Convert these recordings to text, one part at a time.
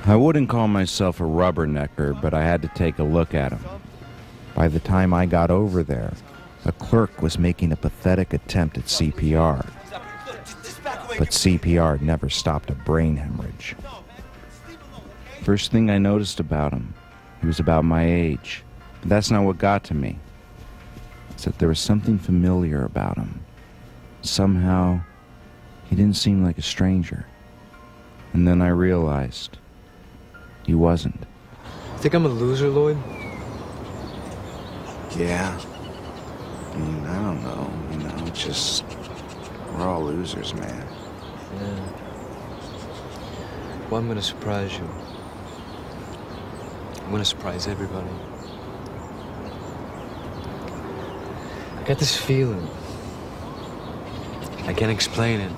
I wouldn't call myself a rubbernecker, but I had to take a look at him. By the time I got over there, a clerk was making a pathetic attempt at CPR. But CPR never stopped a brain hemorrhage. First thing I noticed about him, he was about my age. But that's not what got to me. It's that there was something familiar about him. Somehow, he didn't seem like a stranger. And then I realized he wasn't. Think I'm a loser, Lloyd? Yeah. I mean, I don't know. It's just, we're all losers, man. Yeah. Well, I'm gonna surprise you. I'm gonna surprise everybody. I got this feeling. I can't explain it.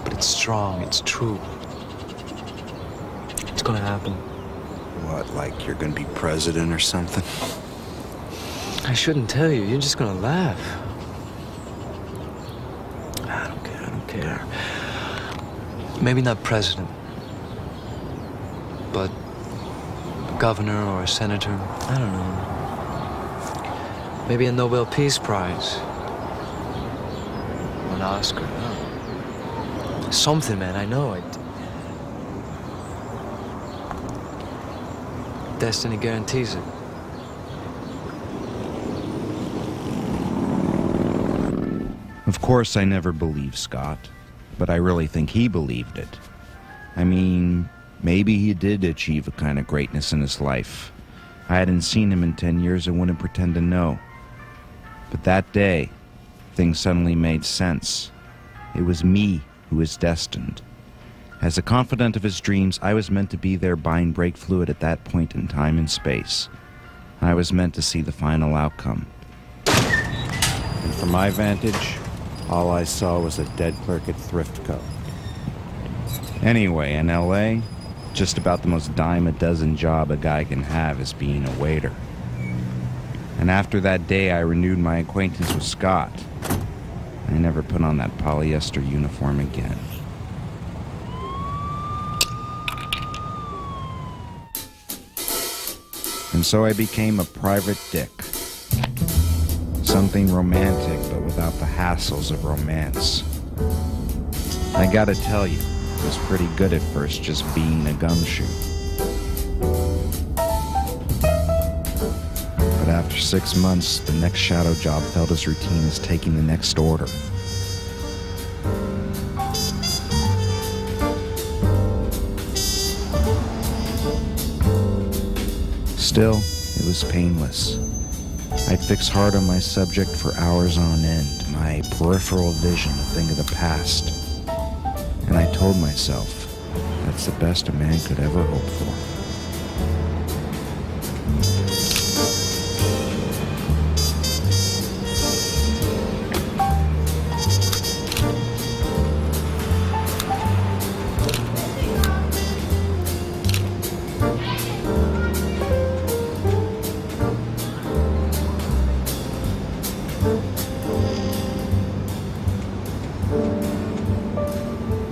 But it's strong, it's true. It's gonna happen. What, like you're gonna be president or something? I shouldn't tell you, you're just gonna laugh. I don't care. Maybe not president, but a governor or a senator, I don't know. Maybe a Nobel Peace Prize. Or an Oscar, I don't know. Something, man, I know. Destiny guarantees it. Of course, I never believed Scott, but I really think he believed it. I mean, maybe he did achieve a kind of greatness in his life. I hadn't seen him in 10 years and wouldn't pretend to know. But that day, things suddenly made sense. It was me who was destined. As a confidant of his dreams, I was meant to be there buying brake fluid at that point in time and space. I was meant to see the final outcome. And from my vantage, all I saw was a dead clerk at Thriftco. Anyway, in LA, just about the most dime-a-dozen job a guy can have is being a waiter. And after that day, I renewed my acquaintance with Scott. I never put on that polyester uniform again. And so I became a private dick. Something romantic, but without the hassles of romance. I gotta tell you, it was pretty good at first just being a gumshoe. But after 6 months, the next shadow job felt as routine as taking the next order. Still, it was painless. I'd fix hard on my subject for hours on end, my peripheral vision a thing of the past. And I told myself, that's the best a man could ever hope for.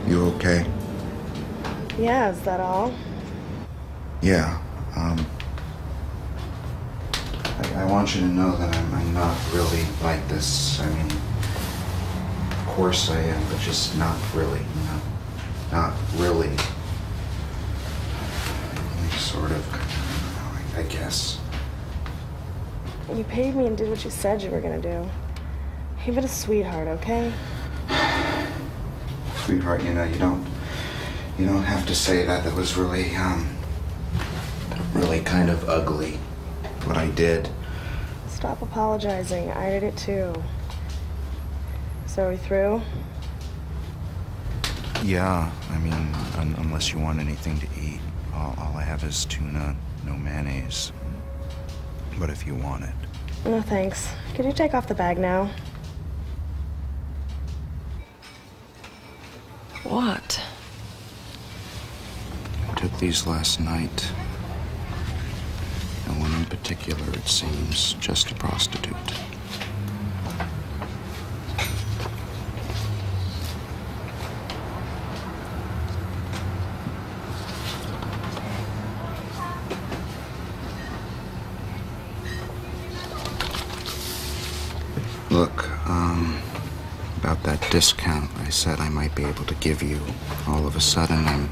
You okay? Yeah, is that all? Yeah, I want you to know that I'm not really like this. I mean, of course I am, but just not really, Not really. Sort of, I guess. You paid me and did what you said you were gonna do. Keep it a sweetheart, okay? Sweetheart, you don't have to say that. That was really kind of ugly, what I did. Stop apologizing. I did it too. So are we through? Yeah, I mean, unless you want anything to eat. All I have is tuna, no mayonnaise. But if you want it. No, thanks. Could you take off the bag now? What? I took these last night. No one in particular, it seems. Just a prostitute. Look, about that discount I said I might be able to give you. All of a sudden, I'm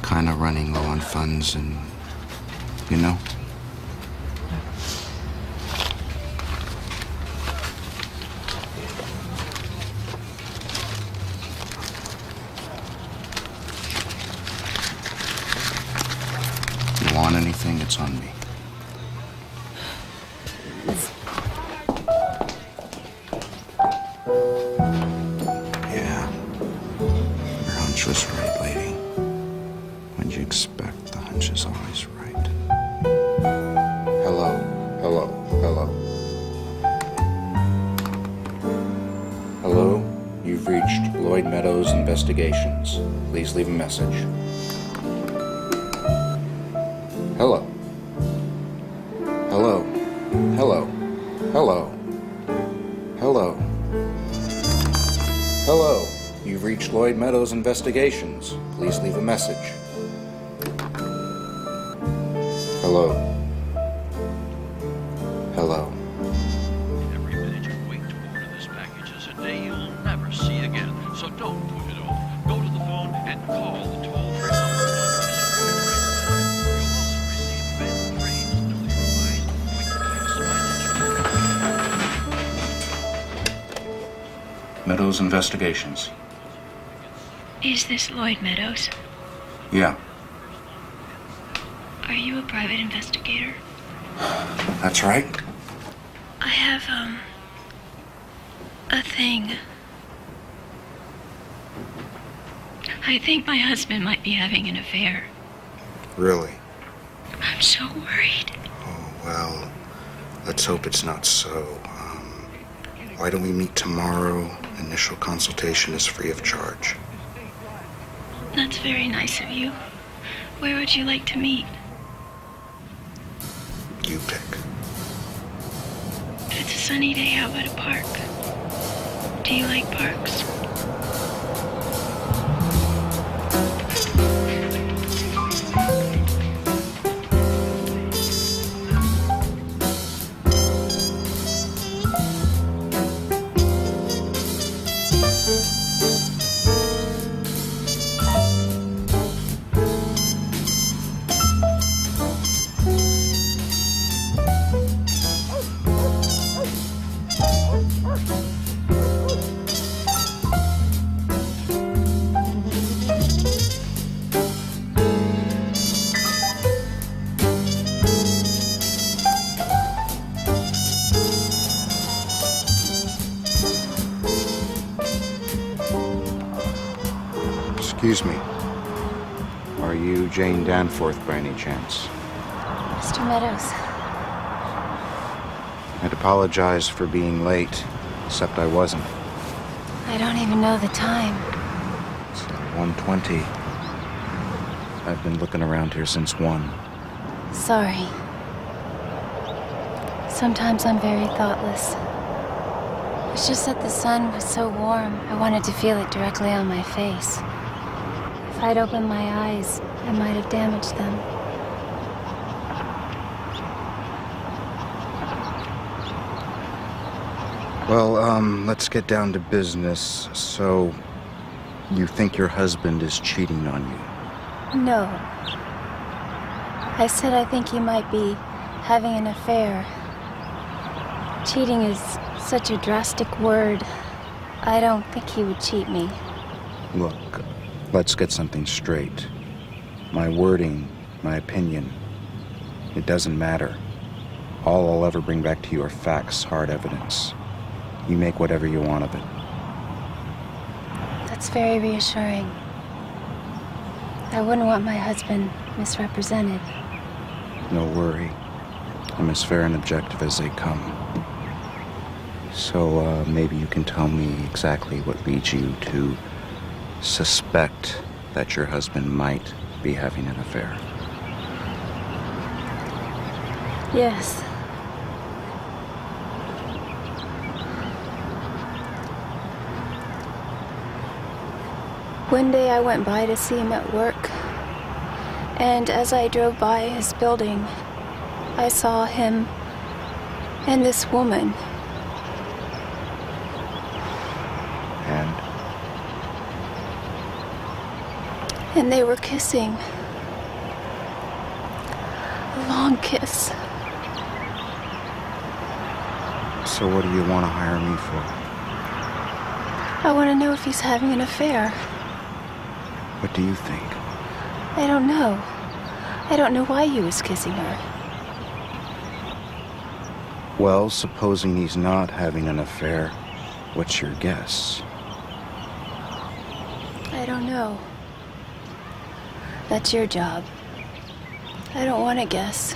kind of running low on funds and, you know? You want anything, it's on me. Yeah. Your hunch was right, lady. What'd you expect? The hunch is always right. Hello. Hello. Hello. Hello? You've reached Lloyd Meadows Investigations. Please leave a message. Hello. Hello. Hello. Hello. Hello. Hello. You've reached Lloyd Meadows Investigations. Please leave a message. Hello. Hello. Every minute you wait to order this package is a day you'll never see again. So don't put it off. Go to the phone and call the toll-free number. You'll also receive fan trains, newly revised, quick signage. Meadows Investigations. Is this Lloyd Meadows? Yeah, Are you a private investigator? that's right. I have, a thing. I think my husband might be having an affair. Really? I'm so worried. Oh, well, let's hope it's not so. Why don't we meet tomorrow? Initial consultation is free of charge. That's very nice of you. Where would you like to meet? You pick. If it's a sunny day, how about a park? Do you like parks? Excuse me. Are you Jane Danforth by any chance? Mr. Meadows. I'd apologize for being late, except I wasn't. I don't even know the time. It's 1:20. I've been looking around here since 1. Sorry. Sometimes I'm very thoughtless. It's just that the sun was so warm, I wanted to feel it directly on my face. If I'd opened my eyes, I might have damaged them. Well, let's get down to business. So, you think your husband is cheating on you? No. I said I think he might be having an affair. Cheating is such a drastic word. I don't think he would cheat me. Look, let's get something straight. My wording, my opinion, it doesn't matter. All I'll ever bring back to you are facts, hard evidence. You make whatever you want of it. That's very reassuring. I wouldn't want my husband misrepresented. No worry. I'm as fair and objective as they come. So, maybe you can tell me exactly what leads you to suspect that your husband might be having an affair. Yes. One day I went by to see him at work, and as I drove by his building, I saw him and this woman. And they were kissing. A long kiss. So what do you want to hire me for? I want to know if he's having an affair. What do you think? I don't know. I don't know why he was kissing her. Well, supposing he's not having an affair, what's your guess? I don't know. That's your job. I don't want to guess.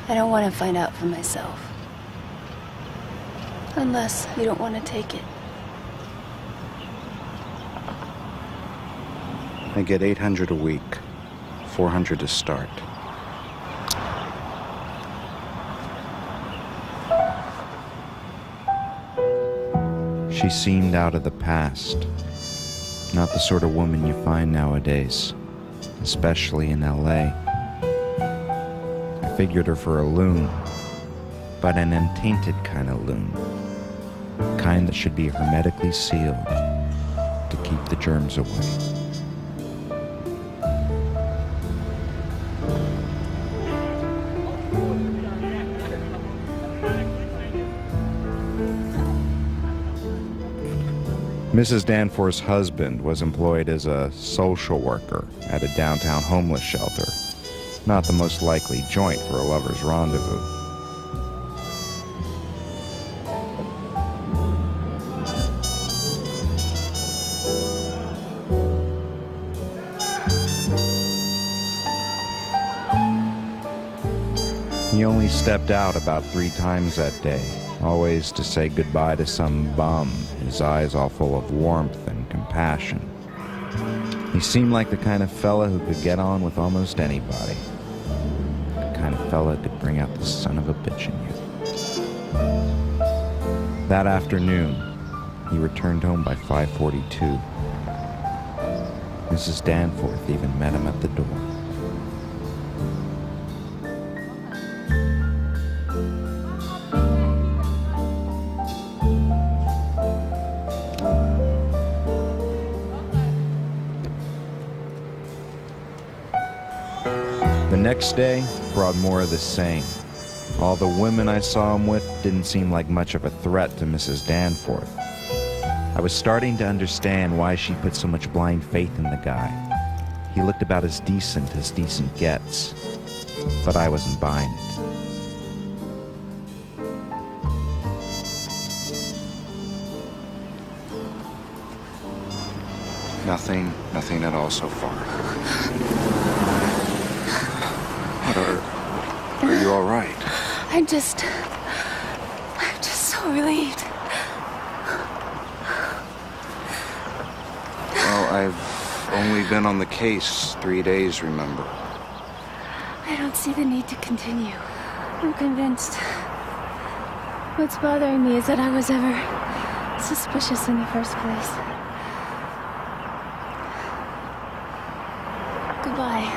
I don't want to find out for myself. Unless you don't want to take it. I get $800 a week, $400 to start. She seemed out of the past. Not the sort of woman you find nowadays, especially in LA. I figured her for a loon, but an untainted kind of loon. Kind that should be hermetically sealed to keep the germs away. Mrs. Danforth's husband was employed as a social worker at a downtown homeless shelter. Not the most likely joint for a lover's rendezvous. He only stepped out about 3 times that day, always to say goodbye to some bum, his eyes all full of warmth and compassion. He seemed like the kind of fella who could get on with almost anybody. The kind of fella to bring out the son of a bitch in you. That afternoon, he returned home by 5:42. Mrs. Danforth even met him at the door. The next day brought more of the same. All the women I saw him with didn't seem like much of a threat to Mrs. Danforth. I was starting to understand why she put so much blind faith in the guy. He looked about as decent gets, but I wasn't buying it. Nothing at all so far. Are you all right? I'm just so relieved. Well, I've only been on the case 3 days, remember? I don't see the need to continue. I'm convinced. What's bothering me is that I was ever suspicious in the first place. Goodbye,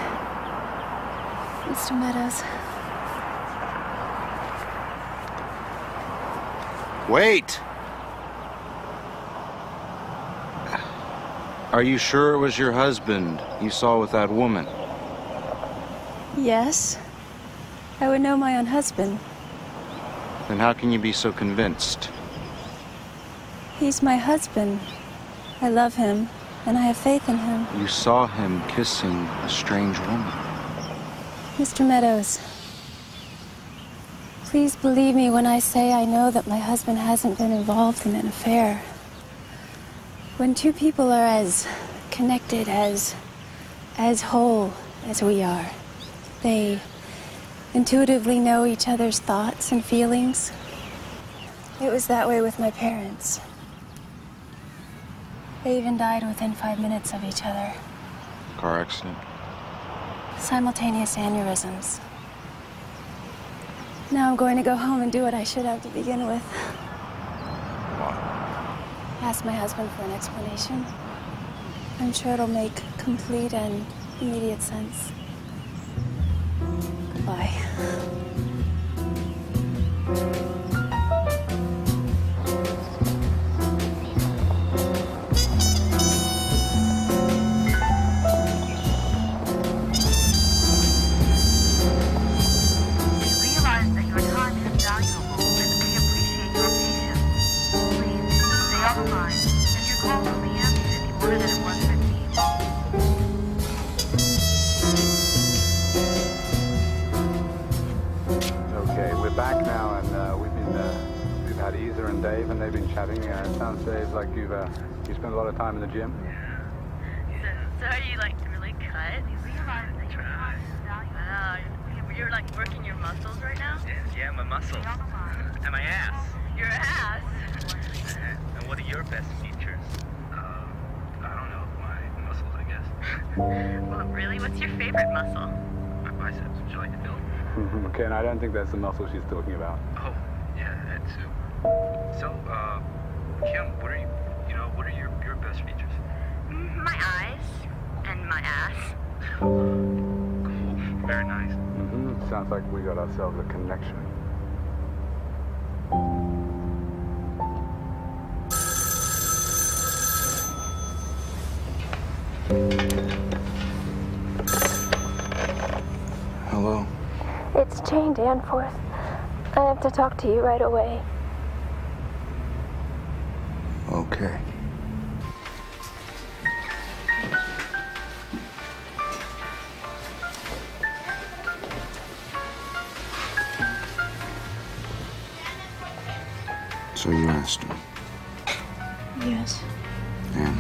Mr. Meadows. Wait! Are you sure it was your husband you saw with that woman? Yes. I would know my own husband. Then how can you be so convinced? He's my husband. I love him, and I have faith in him. You saw him kissing a strange woman. Mr. Meadows, please believe me when I say I know that my husband hasn't been involved in an affair. When two people are as connected, as whole as we are, they intuitively know each other's thoughts and feelings. It was that way with my parents. They even died within 5 minutes of each other. Car accident? Simultaneous aneurysms. Now I'm going to go home and do what I should have to begin with. What? Ask my husband for an explanation. I'm sure it'll make complete and immediate sense. Goodbye. shorter than it was 15. Okay, we're back now, and we've had Isa and Dave, and they've been chatting. It sounds, Dave, like you spent a lot of time in the gym. So are you like really cut? You're like working your muscles right now? Yeah, my muscles. And my ass. Your ass? And what are your best features? I don't know. My muscles, I guess. Well, really? What's your favorite muscle? My biceps. Would you like to feel? Okay, and I don't think that's the muscle she's talking about. Oh, yeah, that too. So, Kim, what are your best features? My eyes and my ass. Cool. Very nice. Sounds like we got ourselves a connection. Hello? It's Jane Danforth. I have to talk to you right away. Okay. So you asked him, Yes. and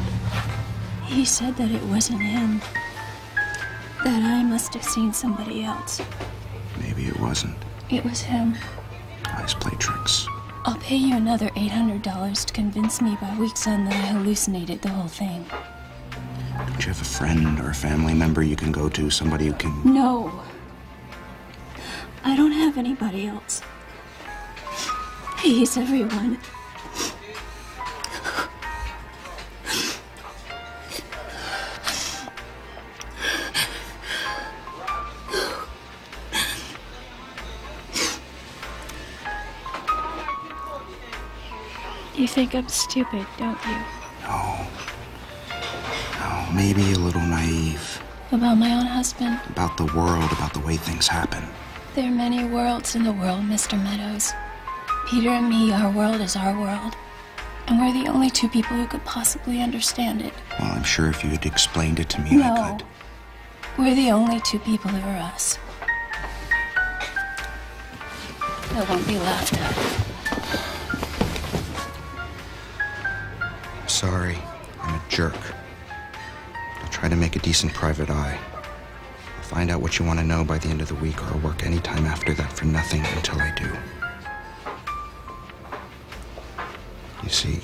He said that it wasn't him. That I must have seen somebody else. maybe it wasn't. It was him. Eyes play tricks. I'll pay you another $800 to convince me by week's end that I hallucinated the whole thing. Don't you have a friend or a family member you can go to? Somebody who can... No. I don't have anybody else. He's everyone. You think I'm stupid, don't you? No. No, maybe a little naive. About my own husband? About the world, about the way things happen. There are many worlds in the world, Mr. Meadows. Peter and me, our world is our world. And we're the only two people who could possibly understand it. Well, I'm sure if you had explained it to me, I No. could. We're the only two people who are us. That won't be laughed at. Sorry, I'm a jerk. I'll try to make a decent private eye. I'll find out what you want to know by the end of the week, or I'll work any time after that for nothing until I do. You see,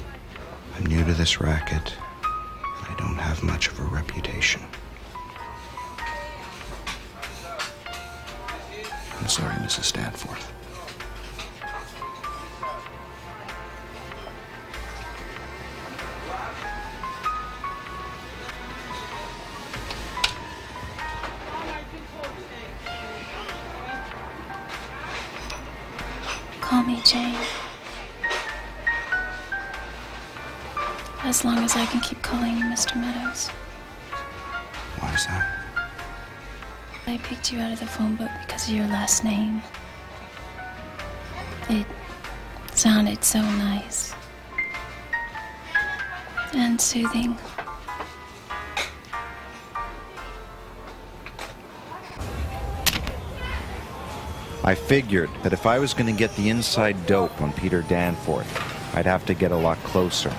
I'm new to this racket, and I don't have much of a reputation. I'm sorry, Mrs. Danforth. Call me Jane. As long as I can keep calling you Mr. Meadows. Why is that? I picked you out of the phone book because of your last name. It sounded so nice. And soothing. I figured that if I was going to get the inside dope on Peter Danforth, I'd have to get a lot closer.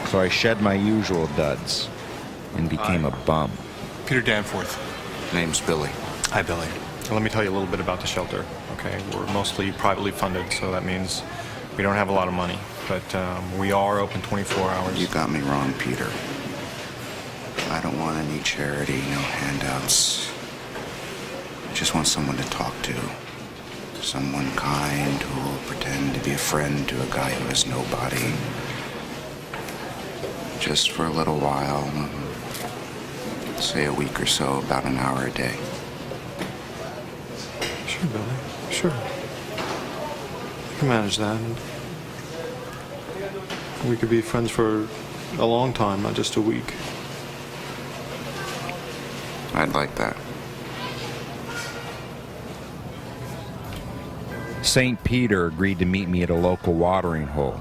So I shed my usual duds and became a bum. Peter Danforth. Name's Billy. Hi, Billy. Let me tell you a little bit about the shelter, okay? We're mostly privately funded, so that means we don't have a lot of money. But we are open 24 hours. You got me wrong, Peter. I don't want any charity, no handouts. I just want someone to talk to. Someone kind who will pretend to be a friend to a guy who has nobody. Just for a little while. Say a week or so, about an hour a day. Sure, Billy. Sure. I can manage that. We could be friends for a long time, not just a week. I'd like that. St. Peter agreed to meet me at a local watering hole.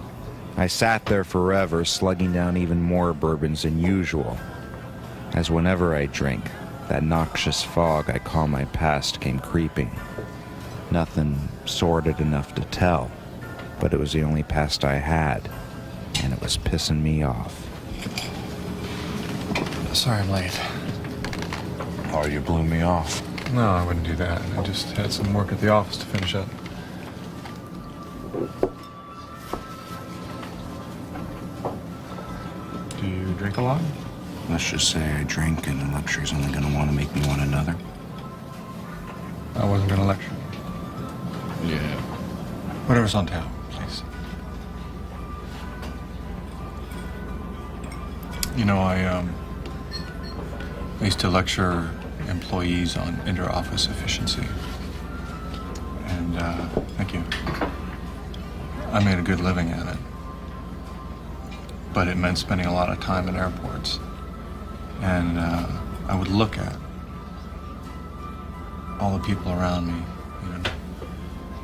I sat there forever, slugging down even more bourbons than usual, as whenever I drink, that noxious fog I call my past came creeping. Nothing sordid enough to tell, but it was the only past I had, and it was pissing me off. Sorry I'm late. Oh, you blew me off. No, I wouldn't do that. I just had some work at the office to finish up. Do you drink a lot? Let's just say I drink, and the lecture's only gonna want to make me want another. I wasn't gonna lecture. Yeah. Whatever's on tap, please. You know, I used to lecture employees on inter-office efficiency. And, thank you. I made a good living at it. But it meant spending a lot of time in airports. And, I would look at all the people around me, you know,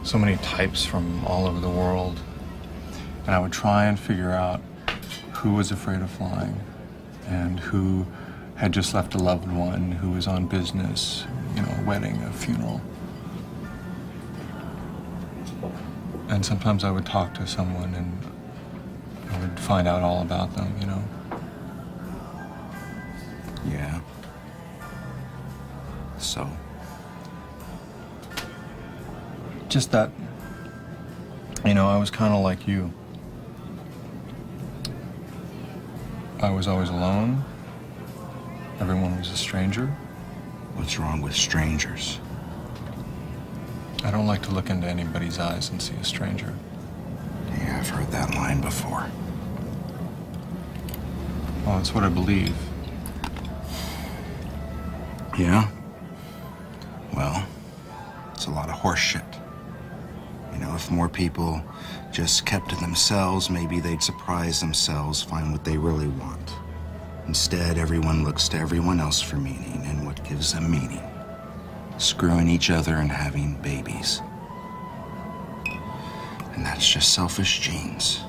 so many types from all over the world. And I would try and figure out who was afraid of flying and who had just left a loved one, who was on business, you know, a wedding, a funeral. And sometimes I would talk to someone and I would find out all about them, you know. Yeah. So? Just that, you know, I was kind of like you. I was always alone. Everyone was a stranger. What's wrong with strangers? I don't like to look into anybody's eyes and see a stranger. Yeah, I've heard that line before. Well, that's what I believe. Yeah? Well, it's a lot of horse shit. You know, if more people just kept to themselves, maybe they'd surprise themselves, find what they really want. Instead, everyone looks to everyone else for meaning, and what gives them meaning? Screwing each other and having babies. And that's just selfish genes.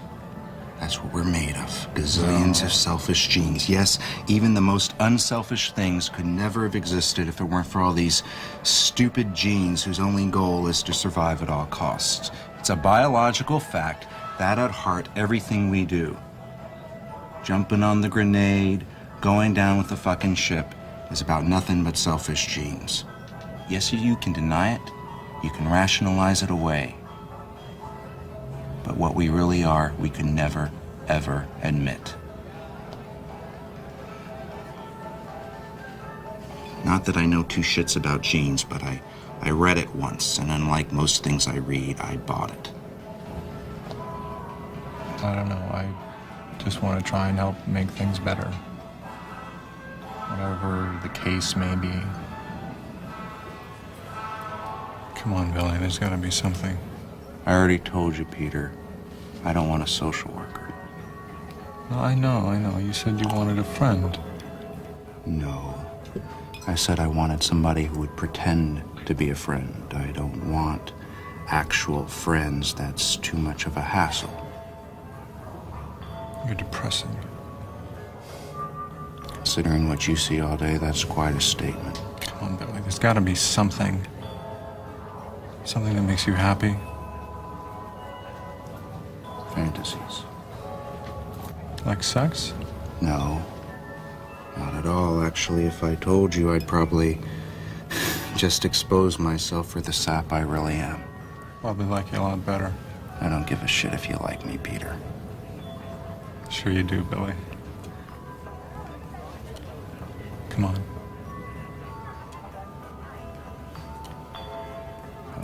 That's what we're made of. Gazillions of selfish genes. Yes, even the most unselfish things could never have existed if it weren't for all these stupid genes whose only goal is to survive at all costs. It's a biological fact that at heart, everything we do, jumping on the grenade, going down with the fucking ship, is about nothing but selfish genes. Yes, you can deny it. You can rationalize it away. But what we really are, we can never, ever admit. Not that I know two shits about genes, but I read it once, and unlike most things I read, I bought it. I don't know. I just want to try and help make things better. Whatever the case may be. Come on, Billy, there's got to be something. I already told you, Peter. I don't want a social worker. No, I know. You said you wanted a friend. No. I said I wanted somebody who would pretend to be a friend. I don't want actual friends. That's too much of a hassle. You're depressing. Considering what you see all day, that's quite a statement. Come on, Billy, there's got to be something. Something that makes you happy. Fantasies. Like sex? No. Not at all. Actually, if I told you, I'd probably just expose myself for the sap I really am. Probably like you a lot better. I don't give a shit if you like me, Peter. Sure you do, Billy. Come on.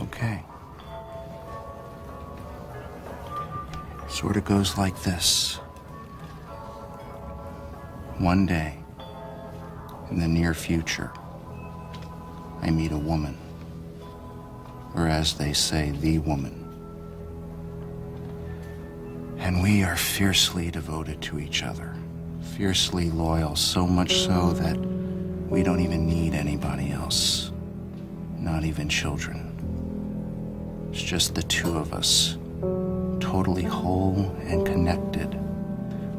Okay. Sort of goes like this. One day, in the near future, I meet a woman. Or as they say, the woman. And we are fiercely devoted to each other. Fiercely loyal, so much so that we don't even need anybody else. Not even children. It's just the two of us. totally whole and connected.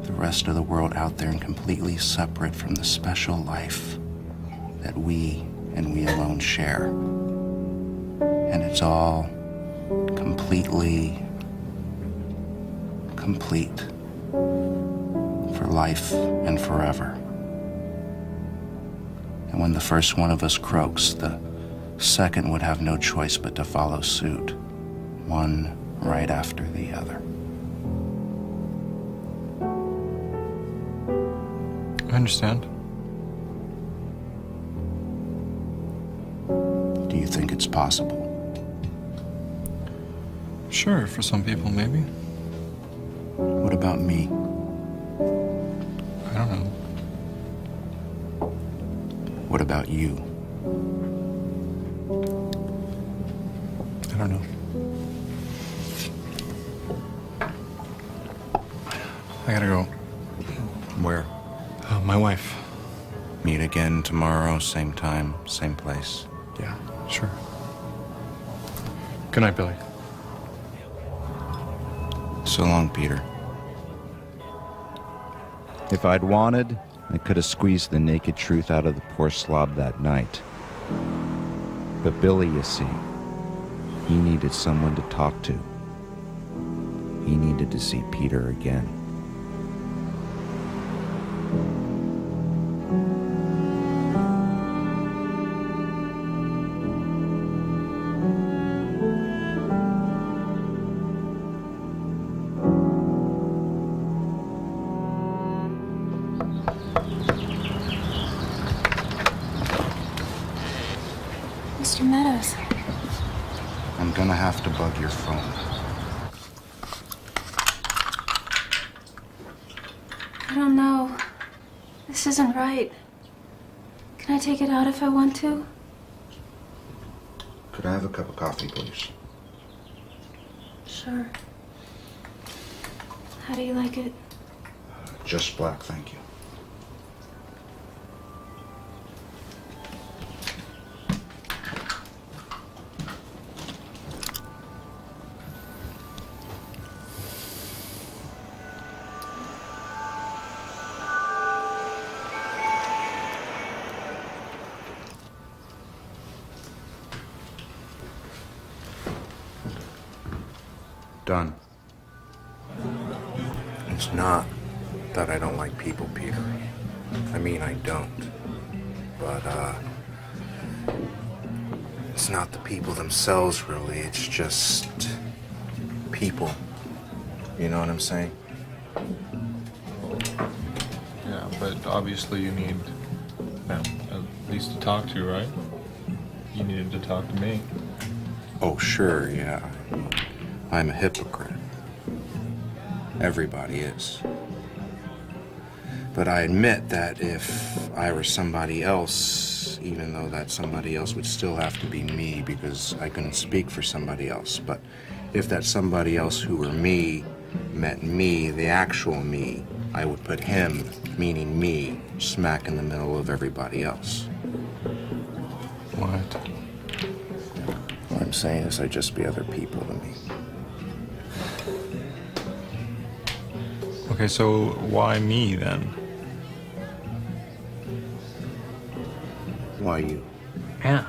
The rest of the world out there and completely separate from the special life that we and we alone share. And it's all completely complete for life and forever. And when the first one of us croaks, the second would have no choice but to follow suit, one right after the other. I understand. Do you think it's possible? Sure, for some people, maybe. What about me? I don't know. What about you? I don't know. I gotta go. Where? My wife. Meet again tomorrow, same time, same place. Yeah, sure. Good night, Billy. So long, Peter. If I'd wanted, I could have squeezed the naked truth out of the poor slob that night. But Billy, you see, he needed someone to talk to. He needed to see Peter again. Mr. Meadows. I'm gonna have to bug your phone. I don't know. This isn't right. Can I take it out if I want to? Could I have a cup of coffee, please? Sure. How do you like it? Just black, thank you. Done. It's not that I don't like people, Peter. I mean, I don't. But, it's not the people themselves, really. It's just people. You know what I'm saying? Yeah, but obviously you need at least to talk to, right? You needed to talk to me. Oh, sure, yeah. I'm a hypocrite. Everybody is. But I admit that if I were somebody else, even though that somebody else would still have to be me because I couldn't speak for somebody else, but if that somebody else who were me met me, the actual me, I would put him, meaning me, smack in the middle of everybody else. What? What I'm saying is I'd just be other people to me. Okay, so why me then? Why you? Yeah.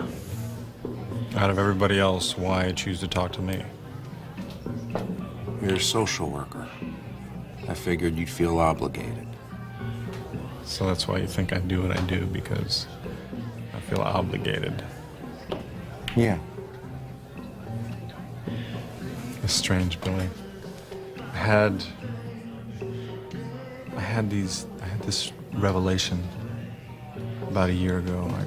Out of everybody else, why choose to talk to me? You're a social worker. I figured you'd feel obligated. So that's why you think I do what I do, because I feel obligated. Yeah. It's strange, Billy. I had this revelation about a year ago. I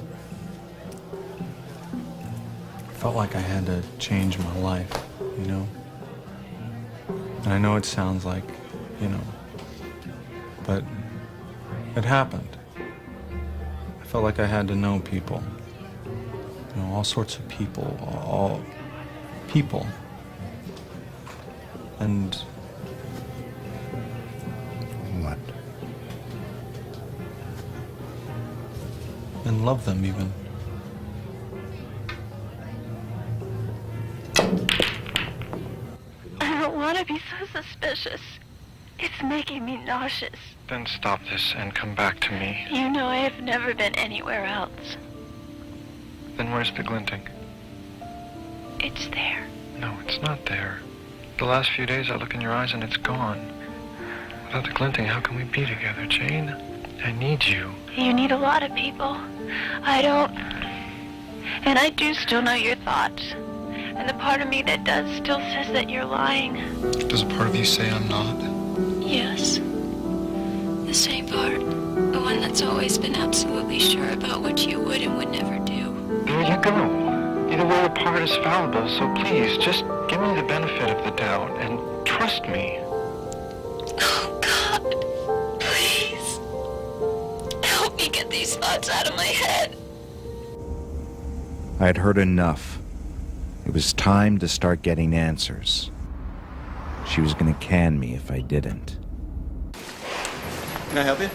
felt like I had to change my life, you know? And I know it sounds like, you know, but it happened. I felt like I had to know people. You know, all sorts of people, all people. And what? And love them even. I don't want to be so suspicious. It's making me nauseous. Then stop this and come back to me. You know I have never been anywhere else. Then where's the glinting? It's there. No, it's not there. The last few days I look in your eyes and it's gone. Without the glinting, how can we be together, Jane? I need you. You need a lot of people. I don't. And I do still know your thoughts. And the part of me that does still says that you're lying. Does a part of you say I'm not? Yes. The same part. The one that's always been absolutely sure about what you would and would never do. There you go. Either way, a part is fallible, so please, just give me the benefit of the doubt and trust me. Oh, God. Please. Help me get these thoughts out of my head. I had heard enough. It was time to start getting answers. She was going to can me if I didn't. Can I help you?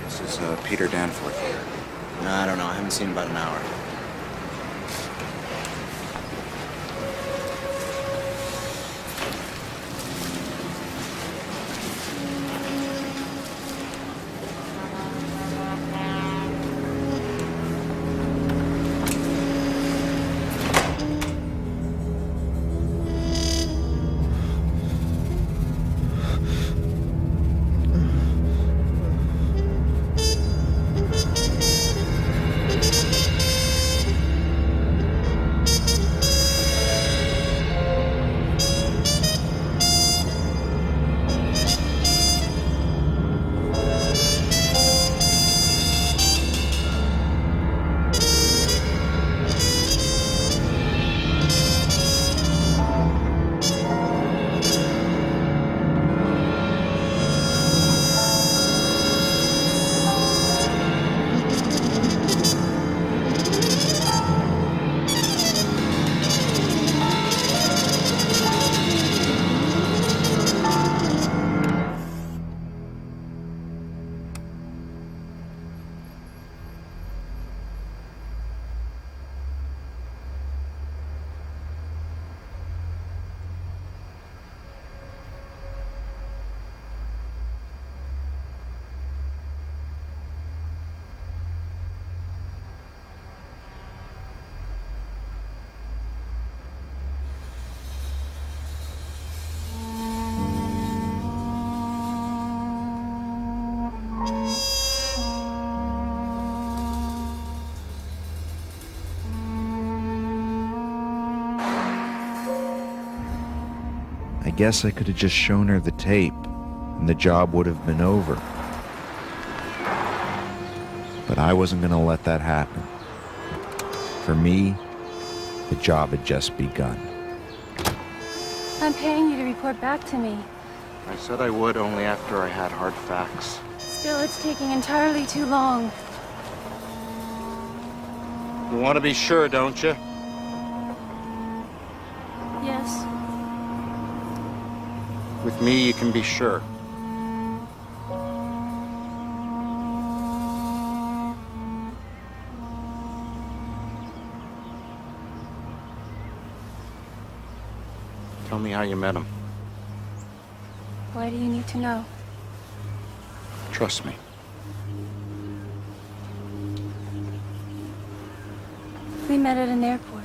This is Peter Danforth here. No, I don't know. I haven't seen him about an hour. I guess I could have just shown her the tape, and the job would have been over. But I wasn't going to let that happen. For me, the job had just begun. I'm paying you to report back to me. I said I would only after I had hard facts. Still, it's taking entirely too long. You want to be sure, don't you? Yes. With me, you can be sure. Tell me how you met him. Why do you need to know? Trust me. We met at an airport.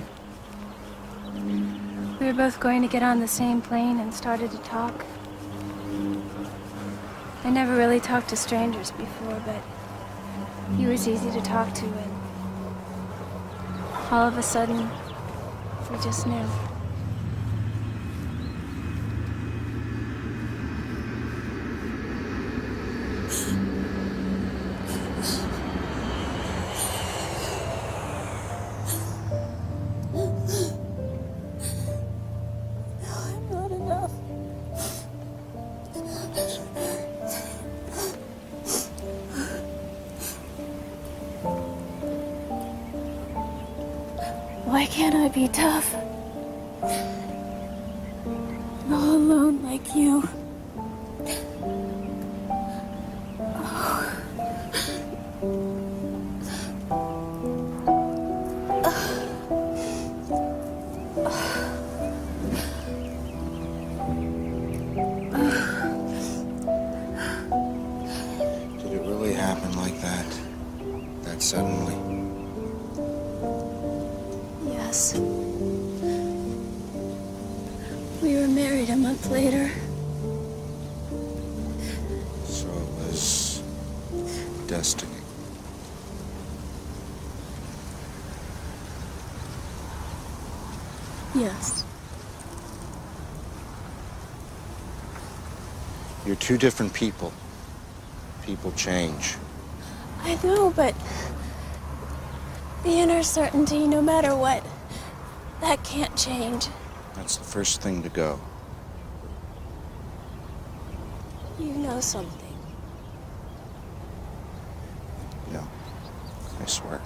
We were both going to get on the same plane and started to talk. I never really talked to strangers before, but he was easy to talk to, and all of a sudden, we just knew. Why can't I be tough? All alone like you. that suddenly? Yes. We were married a month later. So it was destiny. Yes. You're two different people. People change. I know, but the inner certainty, no matter what, that can't change. That's the first thing to go. You know something. No, I swear.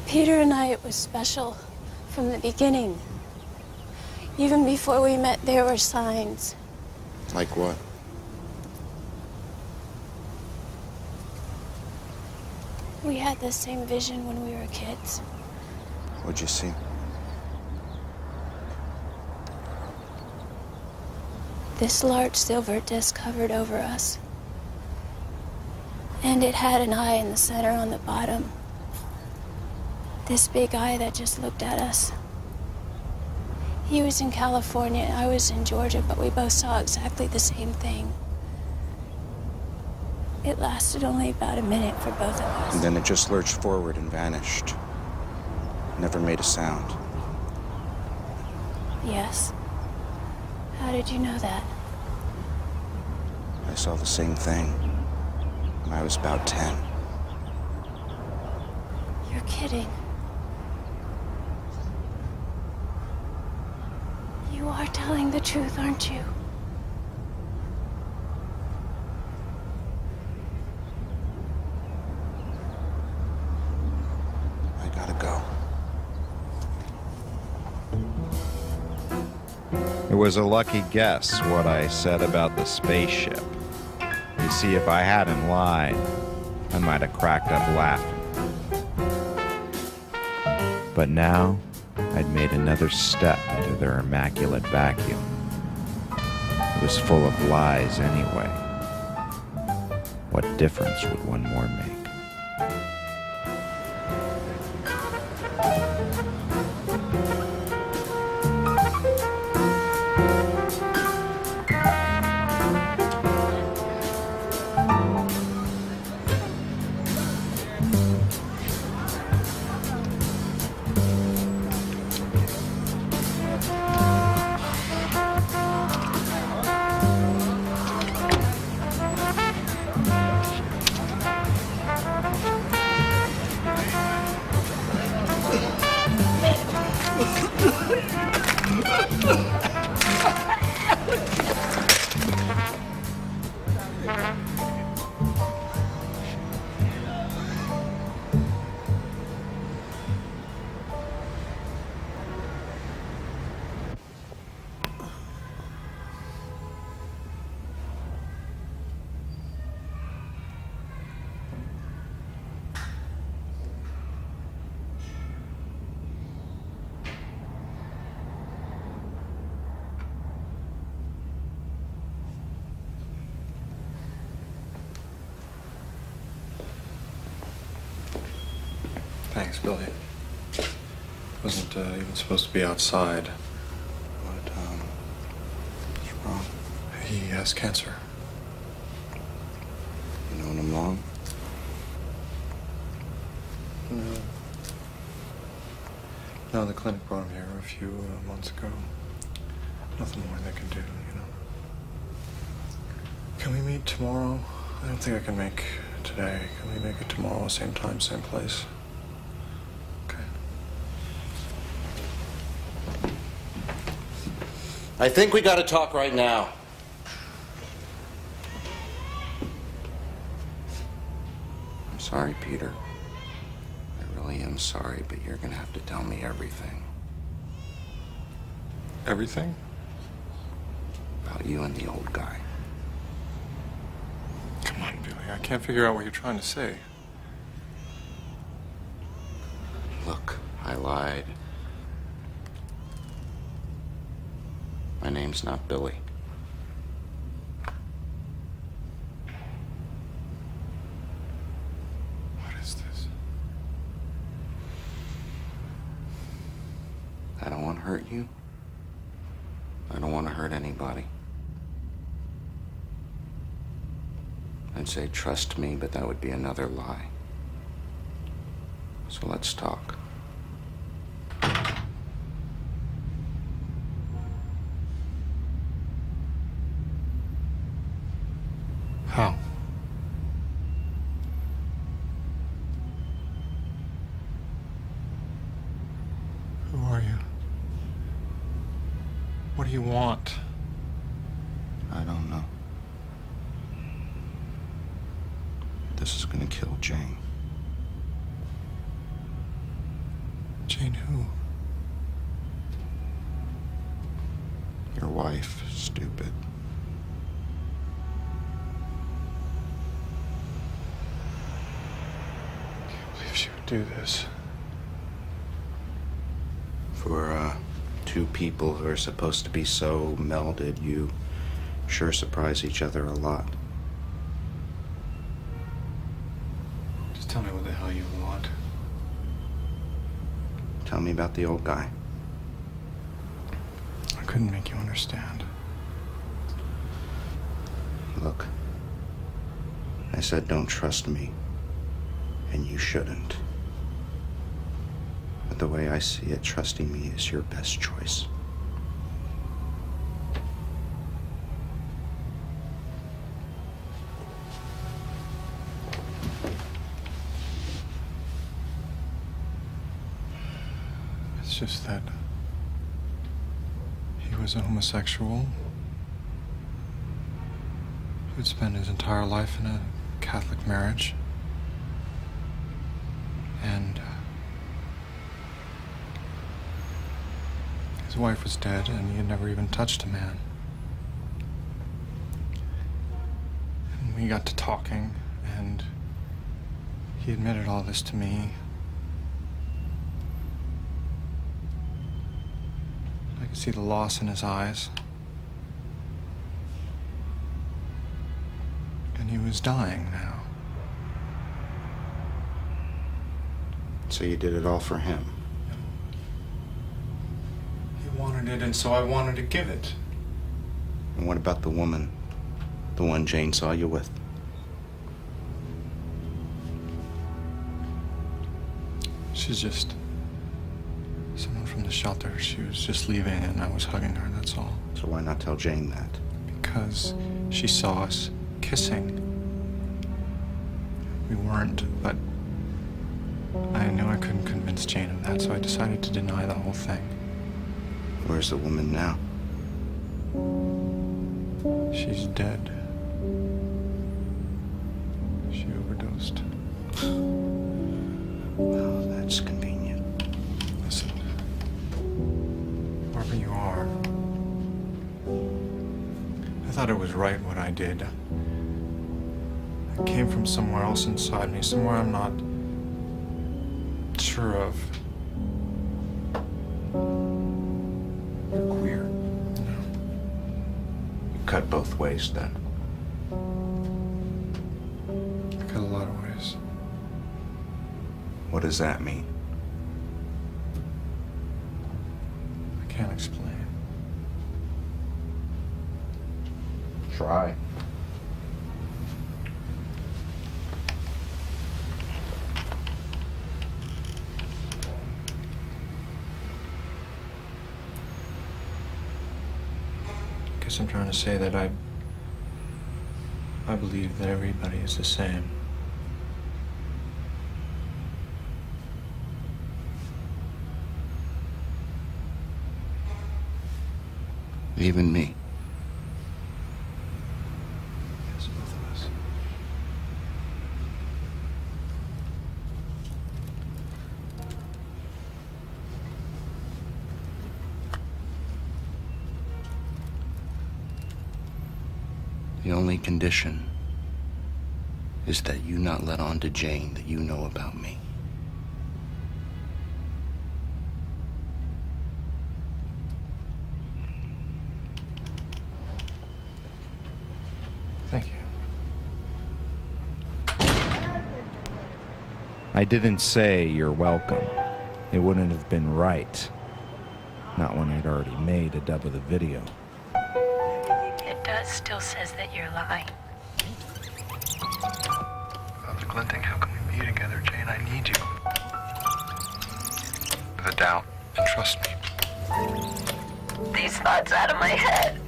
Peter and I, it was special from the beginning. Even before we met, there were signs. Like what? We had the same vision when we were kids. What'd you see? This large silver disc hovered over us. And it had an eye in the center on the bottom. This big eye that just looked at us. He was in California, I was in Georgia, but we both saw exactly the same thing. It lasted only about a minute for both of us. And then it just lurched forward and vanished. Never made a sound. Yes. How did you know that? I saw the same thing when I was about 10. You're kidding. You are telling the truth, aren't you? I gotta go. It was a lucky guess what I said about the spaceship. You see, if I hadn't lied, I might have cracked up laughing. But now, I'd made another step into their immaculate vacuum. It was full of lies anyway. What difference would one more make? Thanks, Billy. Wasn't even supposed to be outside. What's wrong? He has cancer. You known him long? No, the clinic brought him here a few months ago. Nothing more they can do, you know. Can we meet tomorrow? I don't think I can make today. Can we make it tomorrow, same time, same place? Okay. I think we gotta talk right now. I'm sorry, Peter. I really am sorry, but you're gonna have to tell me everything. Everything? About you and the old guy. Come on, Billy. I can't figure out what you're trying to say. Look, I lied. My name's not Billy. hurt you. I don't want to hurt anybody. I'd say trust me, but that would be another lie. So let's talk. How? Who are you? What do you want? I don't know. This is gonna kill Jane. Jane who? Your wife, stupid. I can't believe she would do this. For, two people who are supposed to be so melded, you sure surprise each other a lot. Just tell me what the hell you want. Tell me about the old guy. I couldn't make you understand. Look, I said don't trust me, and you shouldn't. But the way I see it, trusting me is your best choice. It's just that he was a homosexual who'd spent his entire life in a Catholic marriage. And his wife was dead, and he had never even touched a man. And we got to talking, and he admitted all this to me. I could see the loss in his eyes. And he was dying now. So you did it all for him? He wanted it, and so I wanted to give it. And what about the woman? The one Jane saw you with? She's just someone from the shelter. She was just leaving, and I was hugging her, that's all. So why not tell Jane that? Because she saw us kissing. We weren't, but I knew I couldn't convince Jane of that, so I decided to deny the whole thing. Where's the woman now? She's dead. She overdosed. Well, that's convenient. Listen, wherever you are, I thought it was right what I did. It came from somewhere else inside me, somewhere I'm not sure of. You're queer. No. You cut both ways then. I cut a lot of ways. What does that mean? I can't explain. Try. I guess I'm trying to say that I believe that everybody is the same. Even me. Yes, both of us. The only condition is that you not let on to Jane that you know about me. Thank you. I didn't say you're welcome. It wouldn't have been right. Not when I'd already made a dub of the video. It does still says that you're lying. Without the glinting, how can we be together, Jane? I need you. The doubt, and trust me. These thoughts out of my head.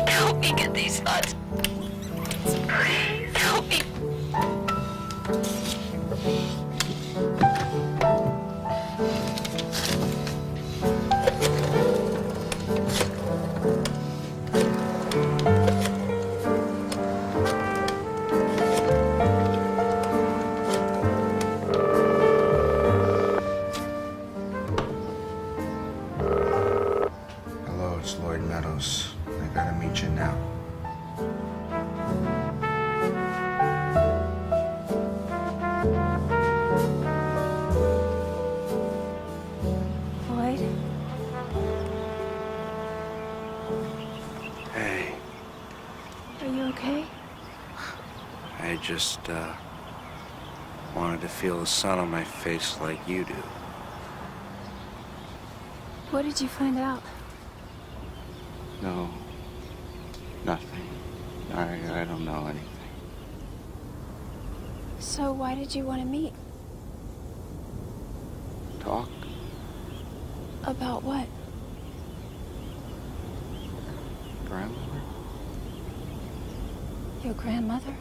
Help me get these thoughts. Please, help me. Hello, it's Lloyd Meadows. I gotta meet you now. Lloyd? Hey, Are you okay? I just, wanted to feel the sun on my face like you do. What did you find out? No, nothing. I don't know anything. So why did you want to meet? Talk? About what? Grandmother? Your grandmother?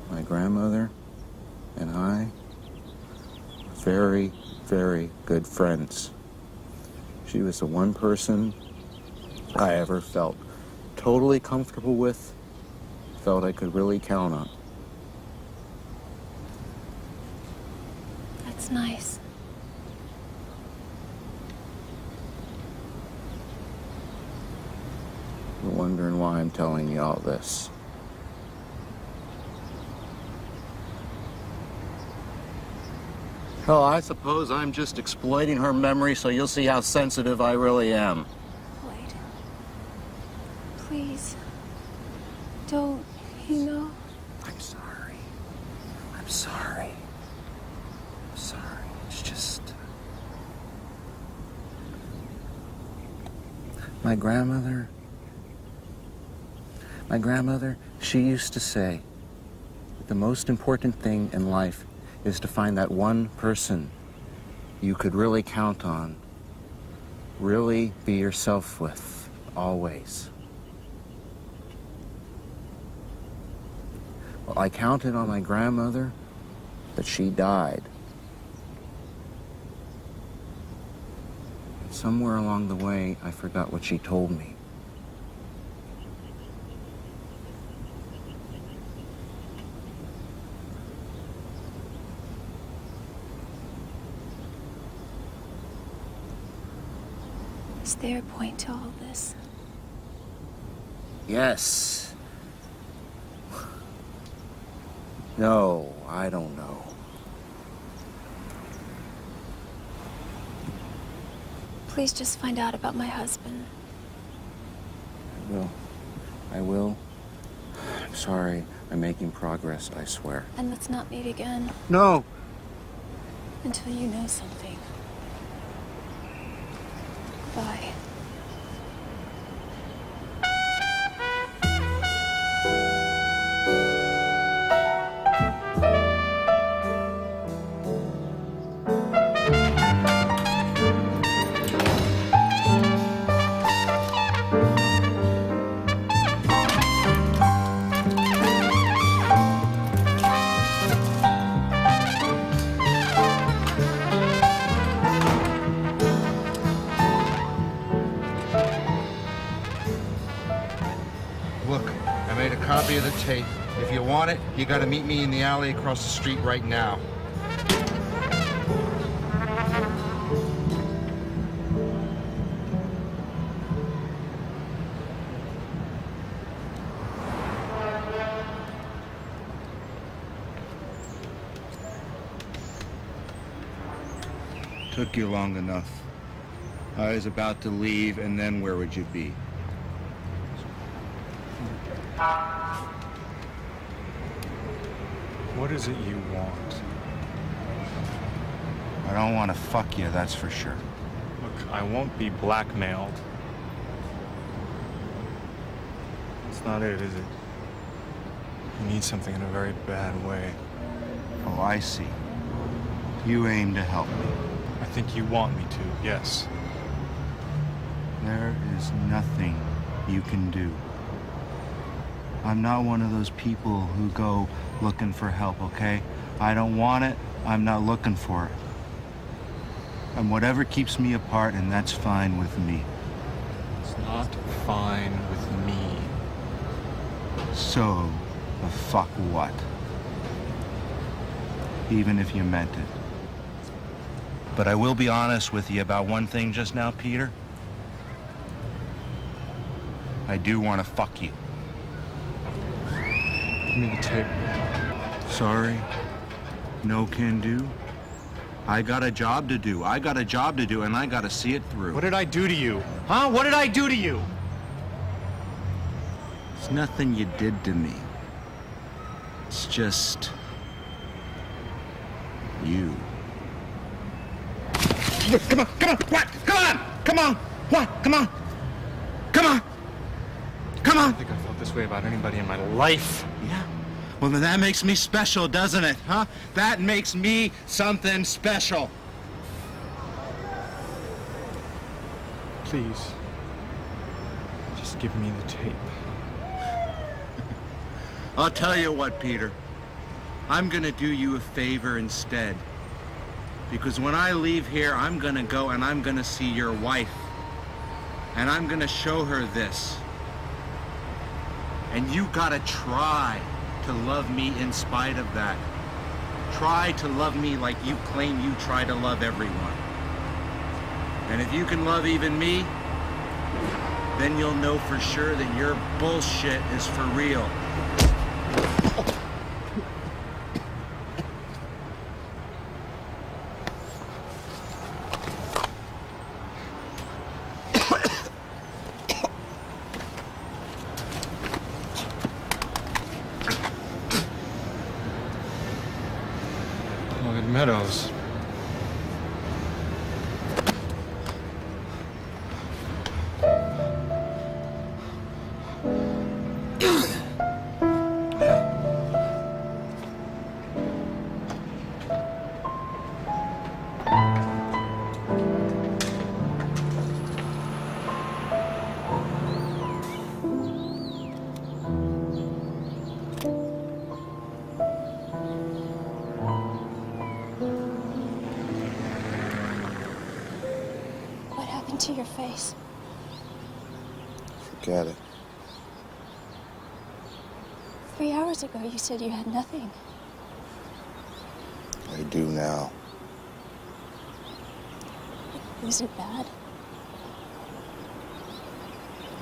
My grandmother and I were very, very good friends. She was the one person I ever felt totally comfortable with, felt I could really count on. That's nice. You're wondering why I'm telling you all this. Hell, I suppose I'm just exploiting her memory so you'll see how sensitive I really am. Lloyd. Please. Don't, you know? I'm sorry. I'm sorry. I'm sorry. It's just... My grandmother, she used to say that the most important thing in life is to find that one person you could really count on, really be yourself with, always. Well, I counted on my grandmother, but she died. Somewhere along the way, I forgot what she told me. Is there a point to all this? Yes. No, I don't know. Please just find out about my husband. I will. I'm sorry. I'm making progress, I swear. And let's not meet again No! until you know something. Bye. Look, I made a copy of the tape. If you want it, you gotta meet me in the alley across the street right now. Took you long enough. I was about to leave, and then where would you be? What is it you want? I don't want to fuck you, that's for sure. Look, I won't be blackmailed. That's not it, is it? You need something in a very bad way. Oh, I see. You aim to help me. I think you want me to, yes. There is nothing you can do. I'm not one of those people who go looking for help, okay? I don't want it, I'm not looking for it. And whatever keeps me apart, and that's fine with me. It's not fine with me. So, the fuck what? Even if you meant it. But I will be honest with you about one thing just now, Peter. I do want to fuck you. Give me the tape. Sorry. No can do. I got a job to do. I got a job to do, and I got to see it through. What did I do to you? Huh? What did I do to you? It's nothing you did to me. It's just... you. Come on, come on, what? Come on! Come on! What? Come on! Come on! Come on! I think I felt this way about anybody in my life. Yeah? Well, then that makes me special, doesn't it, huh? That makes me something special. Please. Just give me the tape. I'll tell you what, Peter. I'm gonna do you a favor instead. Because when I leave here, I'm gonna go and I'm gonna see your wife. And I'm gonna show her this. And you gotta try to love me in spite of that. Try to love me like you claim you try to love everyone. And if you can love even me, then you'll know for sure that your bullshit is for real. Meadows. To your face. Forget it. 3 hours ago, you said you had nothing. I do now. Was it bad?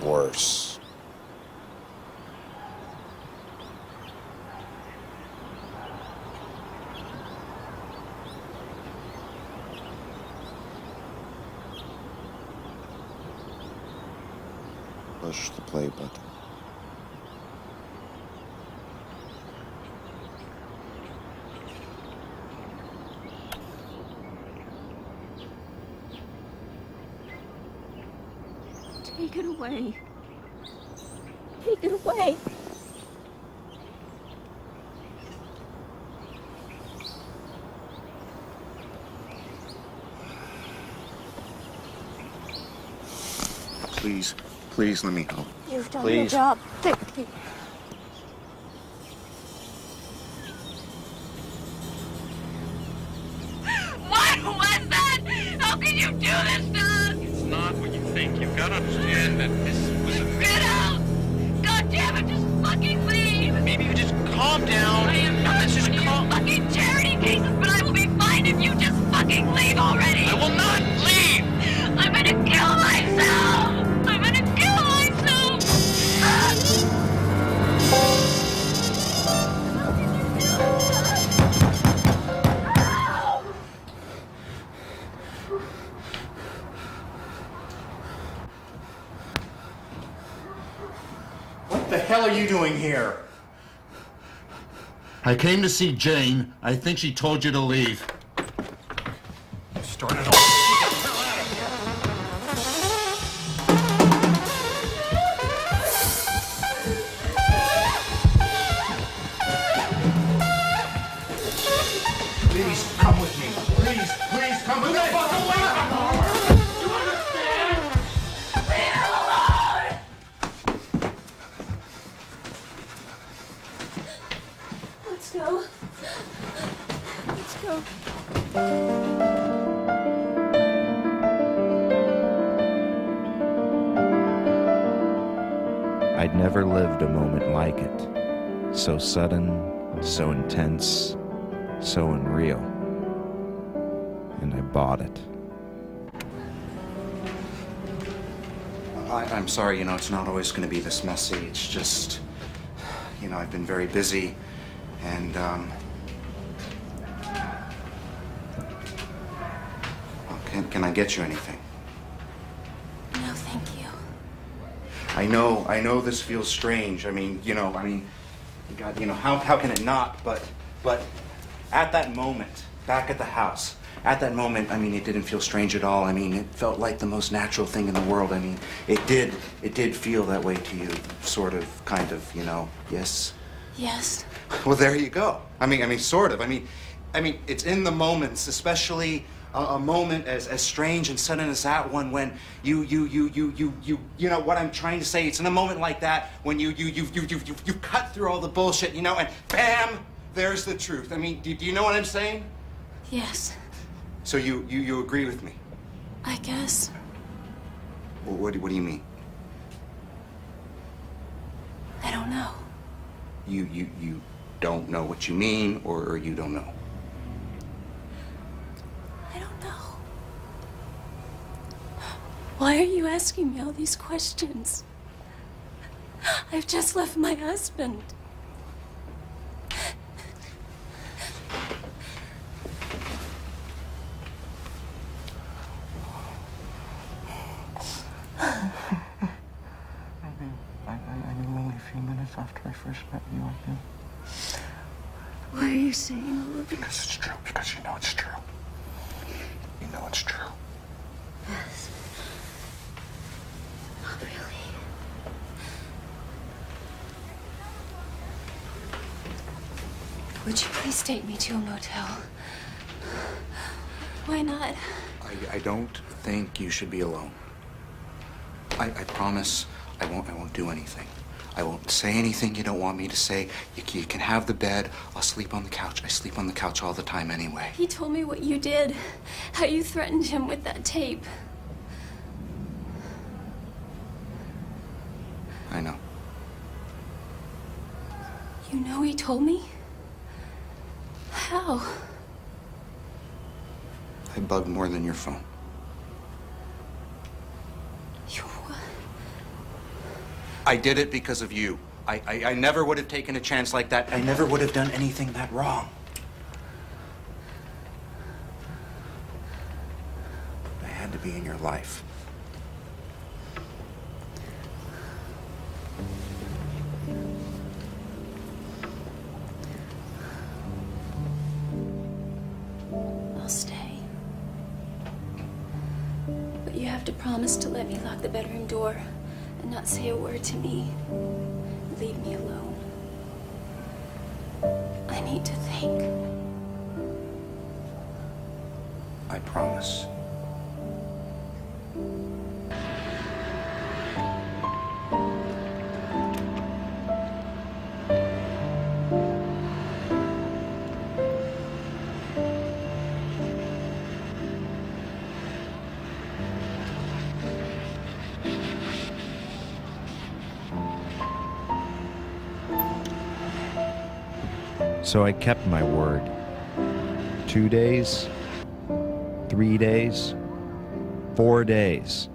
Worse. Push the play button. Take it away. Take it away. Please, please let me help. You've done Please. your job. Thank you. What was that? How can you do this to us? It's not what you think. You've got to understand that this was a... Get out! God damn it, just fucking leave! Maybe you just calm down. I am not Let's just one of calm... your fucking charity cases, but I will be fine if you just fucking leave already! I will not leave! I'm gonna kill myself! I'm gonna kill myself! What the hell are you doing here? I came to see Jane. I think she told you to leave. You started off. Let's go. Let's go. I'd never lived a moment like it. So sudden, so intense, so unreal. And I bought it. I'm sorry, it's not always going to be this messy. It's just, I've been very busy, and, can I get you anything? No, thank you. I know this feels strange. God, how can it not? But at that moment, back at the house, it didn't feel strange at all. It felt like the most natural thing in the world. It did feel that way to you, sort of, kind of, yes? Yes. Well, there you go. Sort of. It's in the moments, especially a moment as strange and sudden as that one when you know what I'm trying to say. It's in a moment like that when you cut through all the bullshit, and bam, there's the truth. Do you know what I'm saying? Yes. So you agree with me? I guess. Well, what do you mean? I don't know. You don't know what you mean, or you don't know? I don't know. Why are you asking me all these questions? I've just left my husband. I knew only a few minutes after I first met you, I knew. Why are you saying all of this? Because it's true, because you know it's true. You know it's true. Yes. Not really. Would you please take me to a motel? Why not? I don't think you should be alone. I promise I won't do anything. I won't say anything you don't want me to say. You can have the bed. I'll sleep on the couch. I sleep on the couch all the time anyway. He told me what you did, how you threatened him with that tape. I know. You know he told me? How? I bugged more than your phone. You what? I did it because of you. I never would have taken a chance like that. I never would have done anything that wrong. I had to be in your life. I'll stay. But you have to promise to let me lock the bedroom door and not say a word to me. Leave me alone. I need to think. I promise. So I kept my word. 2 days, 3 days, 4 days.